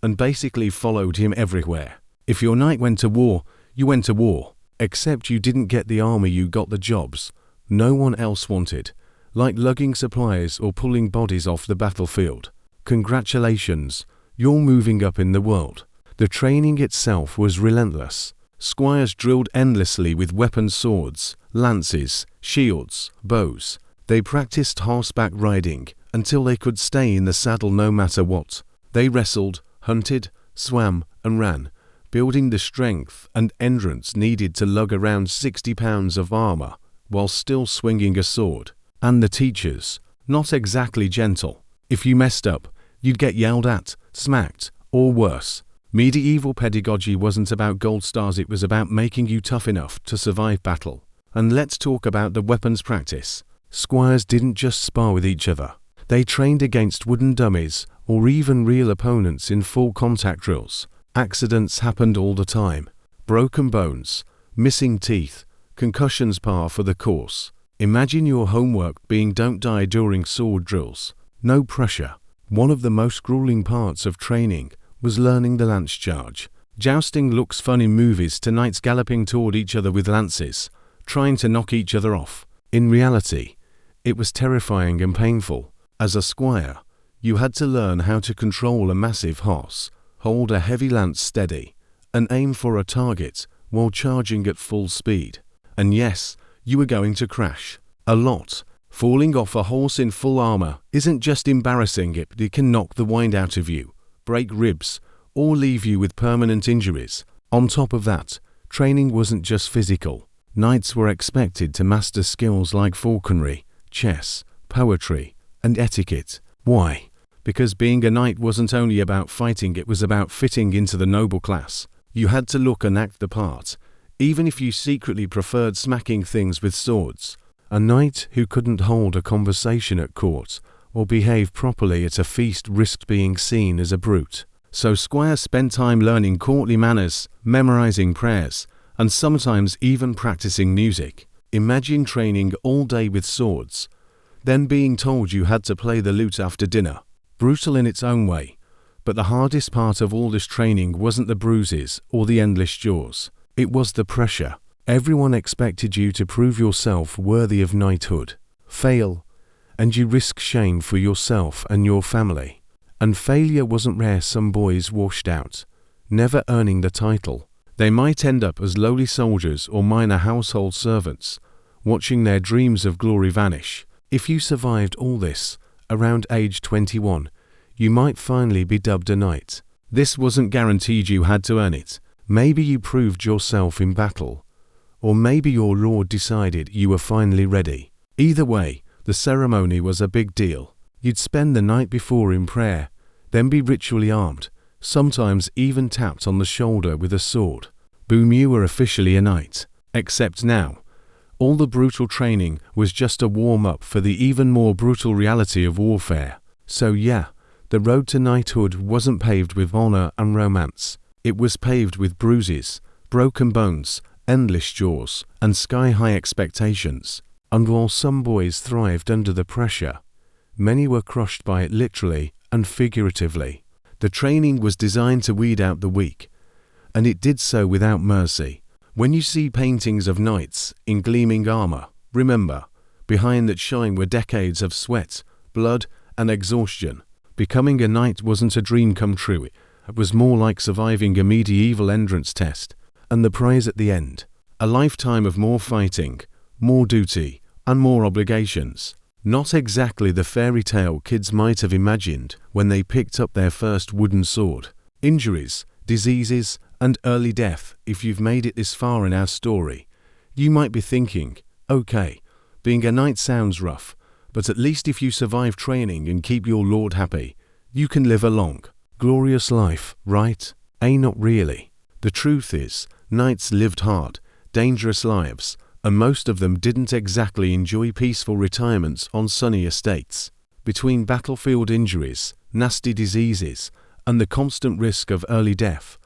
and basically followed him everywhere. If your knight went to war, you went to war. Except you didn't get the armor, you got the jobs no one else wanted, like lugging supplies or pulling bodies off the battlefield. Congratulations, you're moving up in the world. The training itself was relentless. Squires drilled endlessly with weapons, swords, lances, shields, bows. They practiced horseback riding until they could stay in the saddle no matter what. They wrestled, hunted, swam, and ran, building the strength and endurance needed to lug around 60 pounds of armor while still swinging a sword. And the teachers, not exactly gentle. If you messed up, you'd get yelled at, smacked, or worse. Medieval pedagogy wasn't about gold stars, it was about making you tough enough to survive battle. And let's talk about the weapons practice. Squires didn't just spar with each other. They trained against wooden dummies or even real opponents in full contact drills. Accidents happened all the time. Broken bones, missing teeth, concussions par for the course. Imagine your homework being "don't die" during sword drills. No pressure. One of the most grueling parts of training was learning the lance charge. Jousting looks fun in movies to knights galloping toward each other with lances, trying to knock each other off. In reality, it was terrifying and painful. As a squire, you had to learn how to control a massive horse, hold a heavy lance steady, and aim for a target while charging at full speed. And yes, you are going to crash. A lot. Falling off a horse in full armor isn't just embarrassing, it can knock the wind out of you, break ribs, or leave you with permanent injuries. On top of that, training wasn't just physical. Knights were expected to master skills like falconry, chess, poetry, and etiquette. Why? Because being a knight wasn't only about fighting, it was about fitting into the noble class. You had to look and act the part, even if you secretly preferred smacking things with swords. A knight who couldn't hold a conversation at court or behave properly at a feast risked being seen as a brute. So squires spent time learning courtly manners, memorizing prayers, and sometimes even practicing music. Imagine training all day with swords, then being told you had to play the lute after dinner. Brutal in its own way, but the hardest part of all this training wasn't the bruises or the endless jaws. It was the pressure. Everyone expected you to prove yourself worthy of knighthood. Fail, and you risk shame for yourself and your family. And failure wasn't rare. Some boys washed out, never earning the title. They might end up as lowly soldiers or minor household servants, watching their dreams of glory vanish. If you survived all this, around age 21, you might finally be dubbed a knight. This wasn't guaranteed. You had to earn it. Maybe you proved yourself in battle, or maybe your lord decided you were finally ready. Either way, the ceremony was a big deal. You'd spend the night before in prayer, then be ritually armed, sometimes even tapped on the shoulder with a sword. Boom, you were officially a knight. Except now, all the brutal training was just a warm-up for the even more brutal reality of warfare. So yeah, the road to knighthood wasn't paved with honor and romance. It was paved with bruises, broken bones, endless jaws, and sky-high expectations. And while some boys thrived under the pressure, many were crushed by it literally and figuratively. The training was designed to weed out the weak, and it did so without mercy. When you see paintings of knights in gleaming armor, remember, behind that shine were decades of sweat, blood, and exhaustion. Becoming a knight wasn't a dream come true. It was more like surviving a medieval entrance test. And the prize at the end, a lifetime of more fighting, more duty, and more obligations. Not exactly the fairy tale kids might have imagined when they picked up their first wooden sword. Injuries, diseases, and early death. If you've made it this far in our story, you might be thinking, okay, being a knight sounds rough, but at least if you survive training and keep your lord happy, you can live a long, glorious life, right? Not really. The truth is, knights lived hard, dangerous lives, and most of them didn't exactly enjoy peaceful retirements on sunny estates. Between battlefield injuries, nasty diseases, and the constant risk of early death,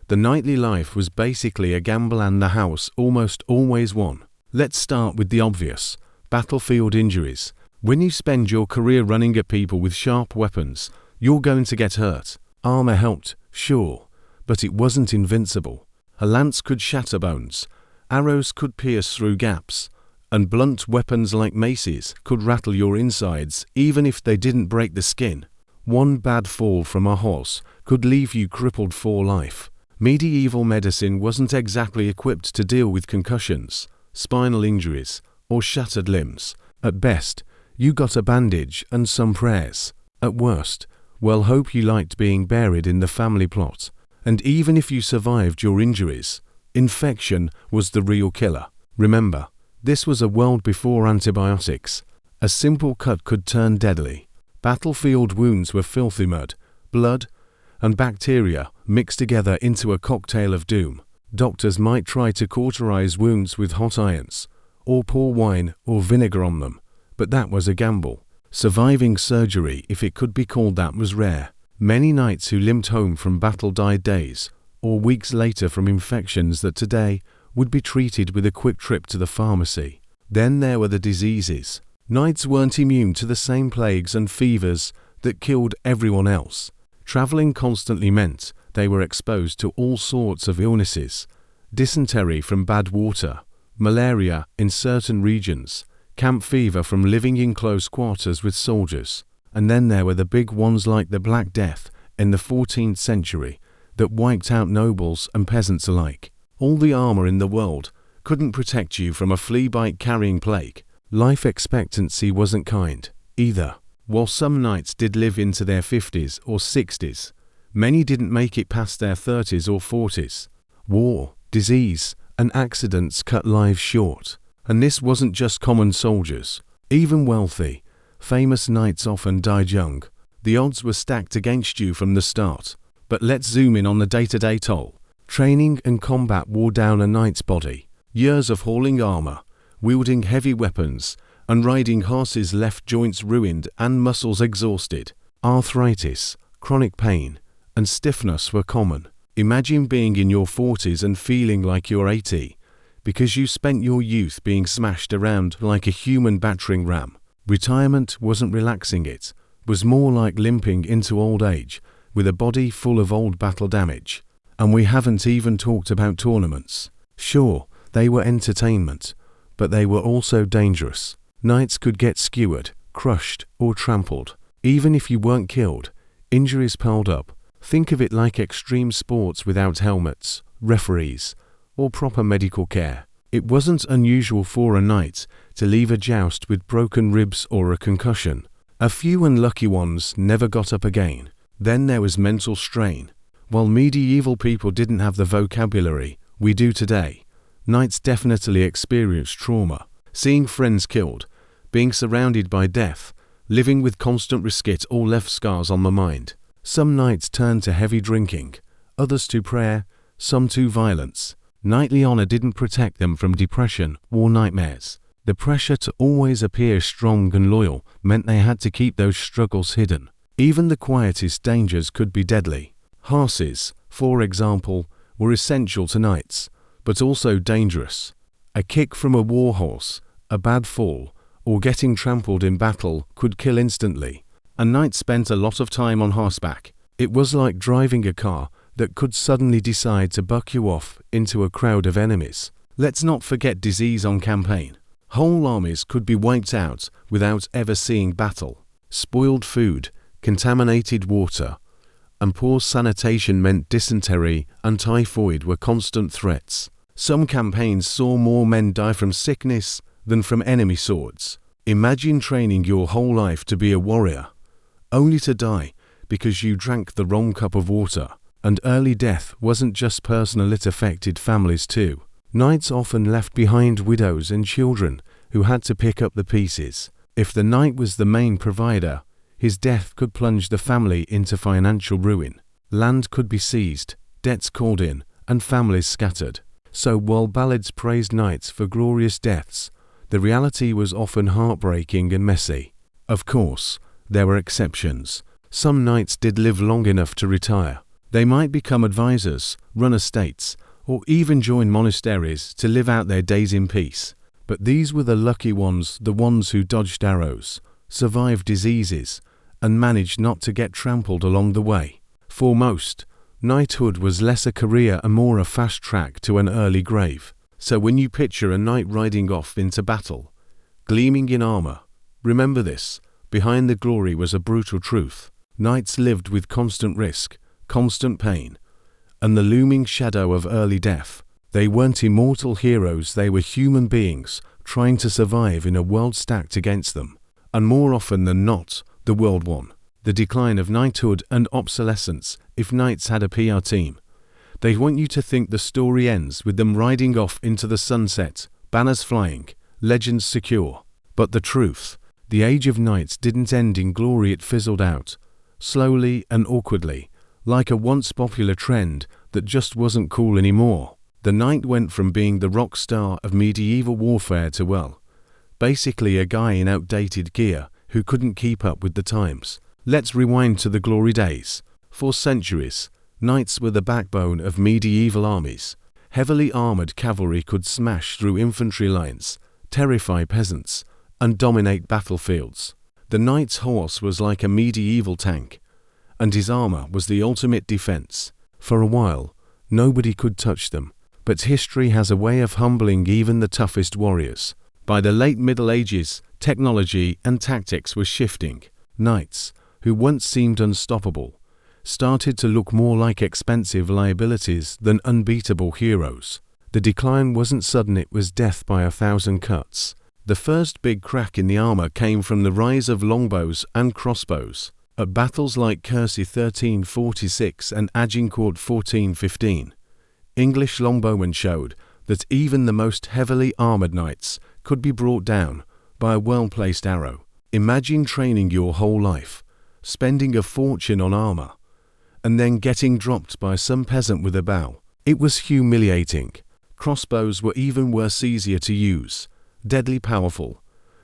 the knightly life was basically a gamble, and the house almost always won. Let's start with the obvious, battlefield injuries. When you spend your career running at people with sharp weapons, you're going to get hurt. Armor helped, sure, but it wasn't invincible. A lance could shatter bones, arrows could pierce through gaps, and blunt weapons like maces could rattle your insides even if they didn't break the skin. One bad fall from a horse could leave you crippled for life. Medieval medicine wasn't exactly equipped to deal with concussions, spinal injuries, or shattered limbs. At best, you got a bandage and some prayers. At worst, well, hope you liked being buried in the family plot. And even if you survived your injuries, infection was the real killer. Remember, this was a world before antibiotics. A simple cut could turn deadly. Battlefield wounds were filthy mud, blood, and bacteria mixed together into a cocktail of doom. Doctors might try to cauterize wounds with hot irons, or pour wine or vinegar on them, but that was a gamble. Surviving surgery, if it could be called that, was rare. Many knights who limped home from battle died days or weeks later from infections that today would be treated with a quick trip to the pharmacy. Then there were the diseases. Knights weren't immune to the same plagues and fevers that killed everyone else. Traveling constantly meant they were exposed to all sorts of illnesses. Dysentery from bad water, malaria in certain regions, camp fever from living in close quarters with soldiers. And then there were the big ones like the Black Death in the 14th century that wiped out nobles and peasants alike. All the armor in the world couldn't protect you from a flea-bite-carrying plague. Life expectancy wasn't kind, either. While some knights did live into their 50s or 60s, many didn't make it past their 30s or 40s. War, disease, and accidents cut lives short. And this wasn't just common soldiers. Even wealthy, famous knights often died young. The odds were stacked against you from the start. But let's zoom in on the day-to-day toll. Training and combat wore down a knight's body. Years of hauling armor, wielding heavy weapons, and riding horses left joints ruined and muscles exhausted. Arthritis, chronic pain, and stiffness were common. Imagine being in your 40s and feeling like you're 80, because you spent your youth being smashed around like a human battering ram. Retirement wasn't relaxing, it was more like limping into old age, with a body full of old battle damage. And we haven't even talked about tournaments. Sure, they were entertainment, but they were also dangerous. Knights could get skewered, crushed, or trampled. Even if you weren't killed, injuries piled up. Think of it like extreme sports without helmets, referees, or proper medical care. It wasn't unusual for a knight to leave a joust with broken ribs or a concussion. A few unlucky ones never got up again. Then there was mental strain. While medieval people didn't have the vocabulary we do today, knights definitely experienced trauma. Seeing friends killed, being surrounded by death, living with constant risk, it all left scars on the mind. Some knights turned to heavy drinking, others to prayer, some to violence. Knightly honor didn't protect them from depression or nightmares. The pressure to always appear strong and loyal meant they had to keep those struggles hidden. Even the quietest dangers could be deadly. Horses, for example, were essential to knights, but also dangerous. A kick from a war horse, a bad fall, or getting trampled in battle could kill instantly. A knight spent a lot of time on horseback. It was like driving a car that could suddenly decide to buck you off into a crowd of enemies. Let's not forget disease on campaign. Whole armies could be wiped out without ever seeing battle. Spoiled food, contaminated water, and poor sanitation meant dysentery and typhoid were constant threats. Some campaigns saw more men die from sickness than from enemy swords. Imagine training your whole life to be a warrior, only to die because you drank the wrong cup of water. And early death wasn't just personal, it affected families too. Knights often left behind widows and children who had to pick up the pieces. If the knight was the main provider, his death could plunge the family into financial ruin. Land could be seized, debts called in, and families scattered. So while ballads praised knights for glorious deaths, the reality was often heartbreaking and messy. Of course, there were exceptions. Some knights did live long enough to retire. They might become advisors, run estates, or even join monasteries to live out their days in peace. But these were the lucky ones, the ones who dodged arrows, survived diseases, and managed not to get trampled along the way. For most, knighthood was less a career and more a fast track to an early grave. So when you picture a knight riding off into battle, gleaming in armor, remember this: behind the glory was a brutal truth. Knights lived with constant risk, constant pain, and the looming shadow of early death. They weren't immortal heroes, they were human beings trying to survive in a world stacked against them. And more often than not, the world won. The decline of knighthood and obsolescence. If knights had a PR team, they want you to think the story ends with them riding off into the sunset, banners flying, legends secure. But the truth, the age of knights didn't end in glory, it fizzled out, slowly and awkwardly, like a once popular trend that just wasn't cool anymore. The knight went from being the rock star of medieval warfare to, well, basically a guy in outdated gear who couldn't keep up with the times. Let's rewind to the glory days. For centuries, knights were the backbone of medieval armies. Heavily armored cavalry could smash through infantry lines, terrify peasants, and dominate battlefields. The knight's horse was like a medieval tank, and his armor was the ultimate defense. For a while, nobody could touch them. But history has a way of humbling even the toughest warriors. By the late Middle Ages, technology and tactics were shifting. Knights, who once seemed unstoppable, started to look more like expensive liabilities than unbeatable heroes. The decline wasn't sudden, it was death by 1,000 cuts. The first big crack in the armor came from the rise of longbows and crossbows. At battles like Crecy 1346 and Agincourt 1415, English longbowmen showed that even the most heavily armored knights could be brought down by a well-placed arrow. Imagine training your whole life, spending a fortune on armor, and then getting dropped by some peasant with a bow. It was humiliating. Crossbows were even worse, easier to use, deadly powerful,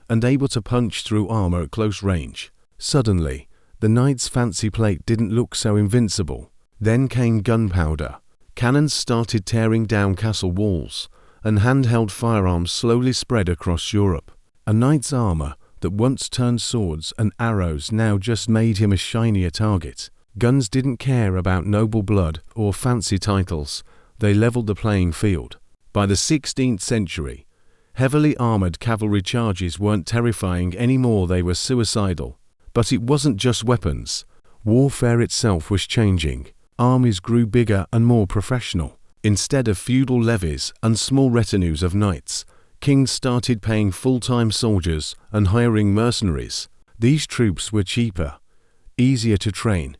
and able to punch through armor at close range. Suddenly, the knight's fancy plate didn't look so invincible. Then came gunpowder. Cannons started tearing down castle walls, and handheld firearms slowly spread across Europe. A knight's armor that once turned swords and arrows now just made him a shinier target. Guns didn't care about noble blood or fancy titles. They leveled the playing field. By the 16th century, heavily armored cavalry charges weren't terrifying anymore, they were suicidal. But it wasn't just weapons. Warfare itself was changing. Armies grew bigger and more professional. Instead of feudal levies and small retinues of knights, kings started paying full-time soldiers and hiring mercenaries. These troops were cheaper, easier to train,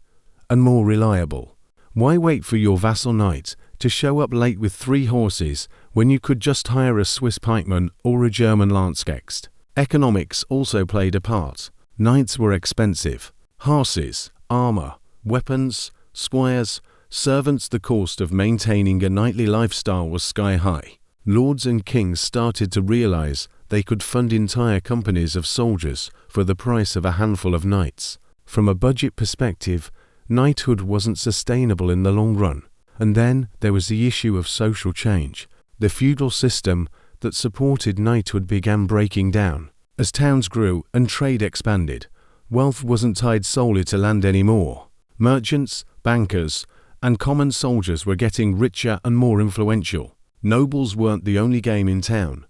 and more reliable. Why wait for your vassal knight to show up late with 3 horses when you could just hire a Swiss pikeman or a German Landsknecht? Economics also played a part. Knights were expensive. Horses, armor, weapons, squires, servants. The cost of maintaining a knightly lifestyle was sky high. Lords and kings started to realize they could fund entire companies of soldiers for the price of a handful of knights. From a budget perspective, knighthood wasn't sustainable in the long run. And then there was the issue of social change. The feudal system that supported knighthood began breaking down. As towns grew and trade expanded, wealth wasn't tied solely to land anymore. Merchants, bankers, and common soldiers were getting richer and more influential. Nobles weren't the only game in town,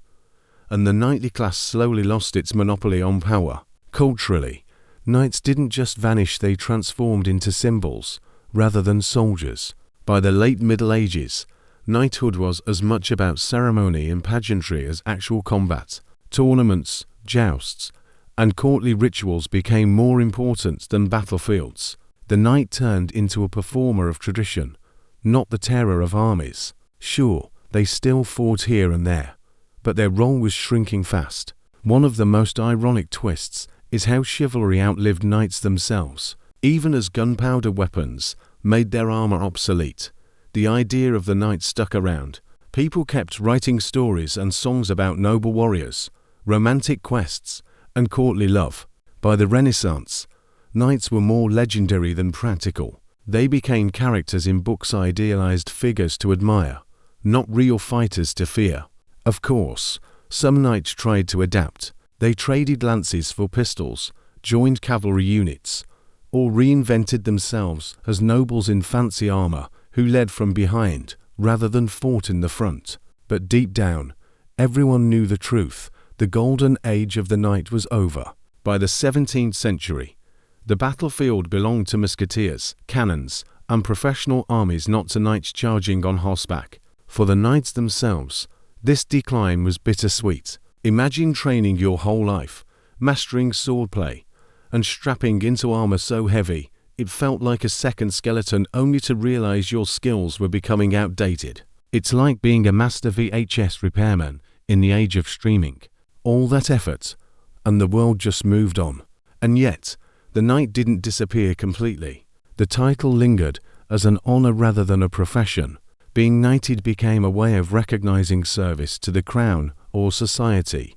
and the knightly class slowly lost its monopoly on power. Culturally, knights didn't just vanish, they transformed into symbols rather than soldiers. By the late Middle Ages, knighthood was as much about ceremony and pageantry as actual combat. Tournaments, jousts, and courtly rituals became more important than battlefields. The knight turned into a performer of tradition, not the terror of armies. Sure, they still fought here and there, but their role was shrinking fast. One of the most ironic twists is how chivalry outlived knights themselves. Even as gunpowder weapons made their armor obsolete, the idea of the knight stuck around. People kept writing stories and songs about noble warriors, romantic quests, and courtly love. By the Renaissance, knights were more legendary than practical. They became characters in books, idealized figures to admire, not real fighters to fear. Of course, some knights tried to adapt. They traded lances for pistols, joined cavalry units, or reinvented themselves as nobles in fancy armor who led from behind rather than fought in the front. But deep down, everyone knew the truth. The golden age of the knight was over. By the 17th century, the battlefield belonged to musketeers, cannons, and professional armies, not to knights charging on horseback. For the knights themselves, this decline was bittersweet. Imagine training your whole life, mastering swordplay, and strapping into armor so heavy it felt like a second skeleton, only to realize your skills were becoming outdated. It's like being a master VHS repairman in the age of streaming. All that effort, and the world just moved on. And yet, the knight didn't disappear completely. The title lingered as an honor rather than a profession. Being knighted became a way of recognizing service to the crown or society,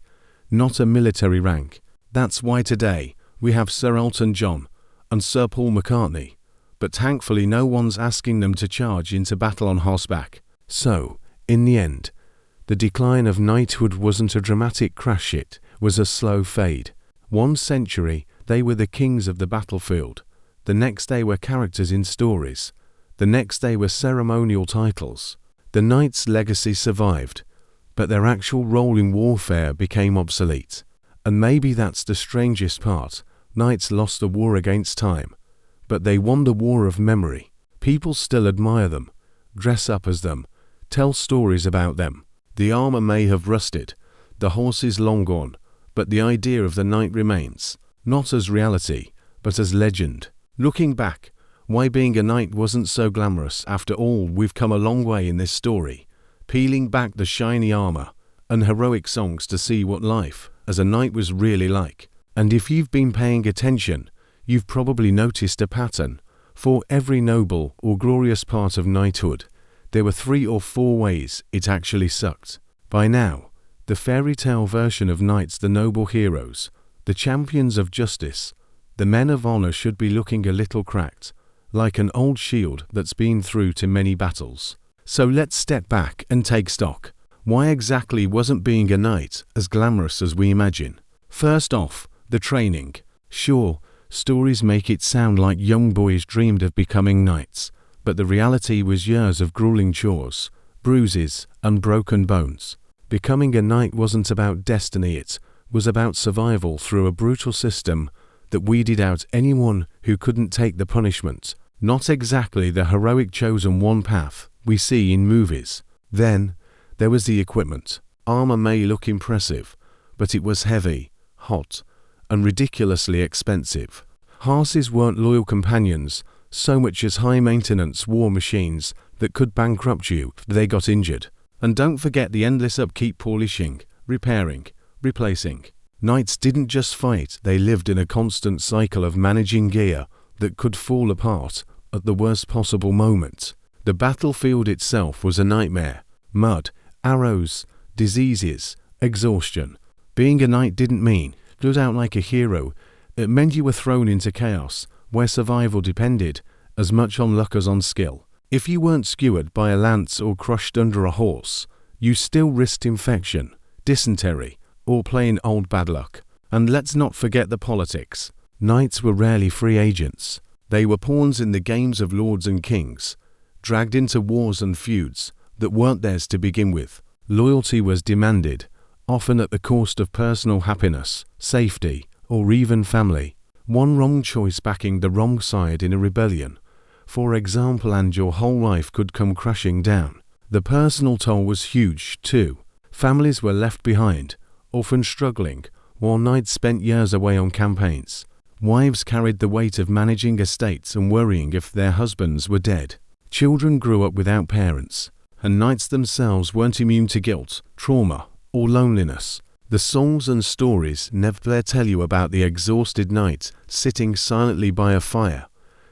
not a military rank. That's why today we have Sir Elton John and Sir Paul McCartney, but thankfully no one's asking them to charge into battle on horseback. So, in the end, the decline of knighthood wasn't a dramatic crash, it was a slow fade. One century, they were the kings of the battlefield. The next they were characters in stories. The next they were ceremonial titles. The knight's legacy survived, but their actual role in warfare became obsolete. And maybe that's the strangest part. Knights lost the war against time, but they won the war of memory. People still admire them, dress up as them, tell stories about them. The armor may have rusted, the horses long gone, but the idea of the knight remains, not as reality, but as legend. Looking back, why being a knight wasn't so glamorous. After all, we've come a long way in this story, peeling back the shiny armor and heroic songs to see what life as a knight was really like. And if you've been paying attention, you've probably noticed a pattern. For every noble or glorious part of knighthood, there were 3 or 4 ways it actually sucked. By now, the fairy tale version of knights, the noble heroes, the champions of justice, the men of honor, should be looking a little cracked, like an old shield that's been through too many battles. So let's step back and take stock. Why exactly wasn't being a knight as glamorous as we imagine? First off, the training. Sure, stories make it sound like young boys dreamed of becoming knights, but the reality was years of grueling chores, bruises, and broken bones. Becoming a knight wasn't about destiny, it was about survival through a brutal system that weeded out anyone who couldn't take the punishment. Not exactly the heroic chosen one path we see in movies. Then, there was the equipment. Armor may look impressive, but it was heavy, hot, and ridiculously expensive. Horses weren't loyal companions so much as high-maintenance war machines that could bankrupt you if they got injured. And don't forget the endless upkeep, polishing, repairing, replacing. Knights didn't just fight, they lived in a constant cycle of managing gear that could fall apart at the worst possible moment. The battlefield itself was a nightmare. Mud, arrows, diseases, exhaustion. Being a knight didn't mean stood out like a hero. It meant you were thrown into chaos, where survival depended as much on luck as on skill. If you weren't skewered by a lance or crushed under a horse, you still risked infection, dysentery, or plain old bad luck. And let's not forget the politics. Knights were rarely free agents. They were pawns in the games of lords and kings, dragged into wars and feuds that weren't theirs to begin with. Loyalty was demanded, often at the cost of personal happiness, safety, or even family. One wrong choice backing the wrong side in a rebellion, for example, and your whole life could come crashing down. The personal toll was huge, too. Families were left behind, often struggling, while knights spent years away on campaigns. Wives carried the weight of managing estates and worrying if their husbands were dead. Children grew up without parents, and knights themselves weren't immune to guilt, trauma, or loneliness. The songs and stories never tell you about the exhausted knight sitting silently by a fire,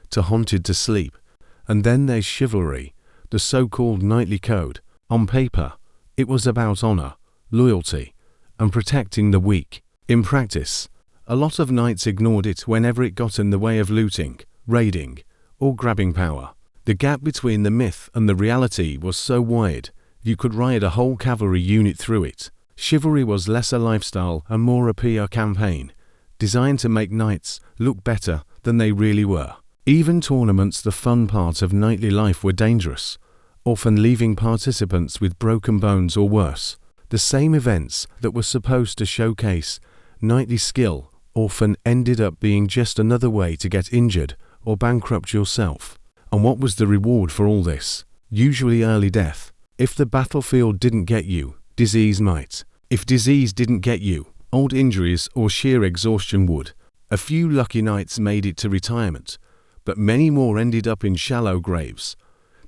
too haunted to sleep. And then there's chivalry, the so-called knightly code. On paper, it was about honor, loyalty, and protecting the weak. In practice, a lot of knights ignored it whenever it got in the way of looting, raiding, or grabbing power. The gap between the myth and the reality was so wide, you could ride a whole cavalry unit through it. Chivalry was less a lifestyle and more a PR campaign, designed to make knights look better than they really were. Even tournaments, the fun part of knightly life, were dangerous, often leaving participants with broken bones or worse. The same events that were supposed to showcase knightly skill often ended up being just another way to get injured or bankrupt yourself. And what was the reward for all this? Usually early death. If the battlefield didn't get you, disease might. If disease didn't get you, old injuries or sheer exhaustion would. A few lucky knights made it to retirement, but many more ended up in shallow graves,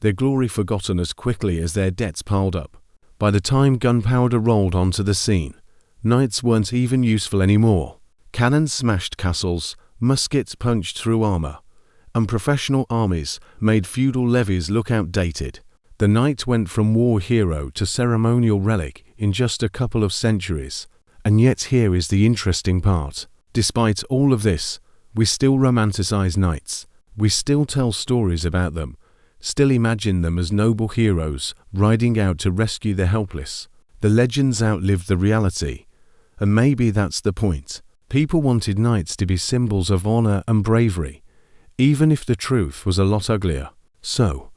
their glory forgotten as quickly as their debts piled up. By the time gunpowder rolled onto the scene, knights weren't even useful anymore. Cannons smashed castles, muskets punched through armor, and professional armies made feudal levies look outdated. The knight went from war hero to ceremonial relic in just a couple of centuries. And yet here is the interesting part. Despite all of this, we still romanticize knights. We still tell stories about them, still imagine them as noble heroes riding out to rescue the helpless. The legends outlived the reality, and maybe that's the point. People wanted knights to be symbols of honor and bravery, even if the truth was a lot uglier. So,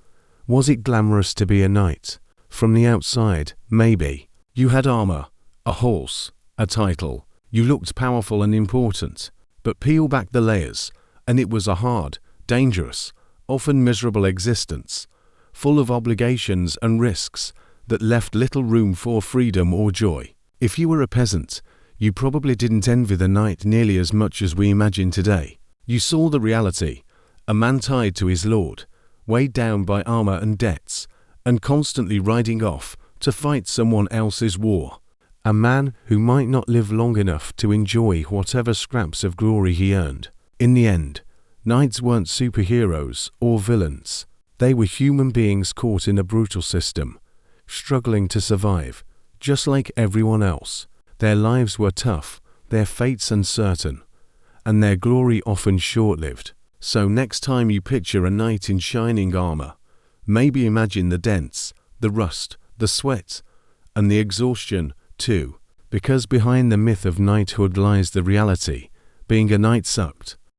was it glamorous to be a knight? From the outside, maybe. You had armor, a horse, a title. You looked powerful and important. But peel back the layers, and it was a hard, dangerous, often miserable existence, full of obligations and risks that left little room for freedom or joy. If you were a peasant, you probably didn't envy the knight nearly as much as we imagine today. You saw the reality, a man tied to his lord, weighed down by armor and debts, and constantly riding off to fight someone else's war. A man who might not live long enough to enjoy whatever scraps of glory he earned. In the end, knights weren't superheroes or villains. They were human beings caught in a brutal system, struggling to survive, just like everyone else. Their lives were tough, their fates uncertain, and their glory often short-lived. So next time you picture a knight in shining armor, maybe imagine the dents, the rust, the sweat, and the exhaustion too, because behind the myth of knighthood lies the reality. Being a knight sucked.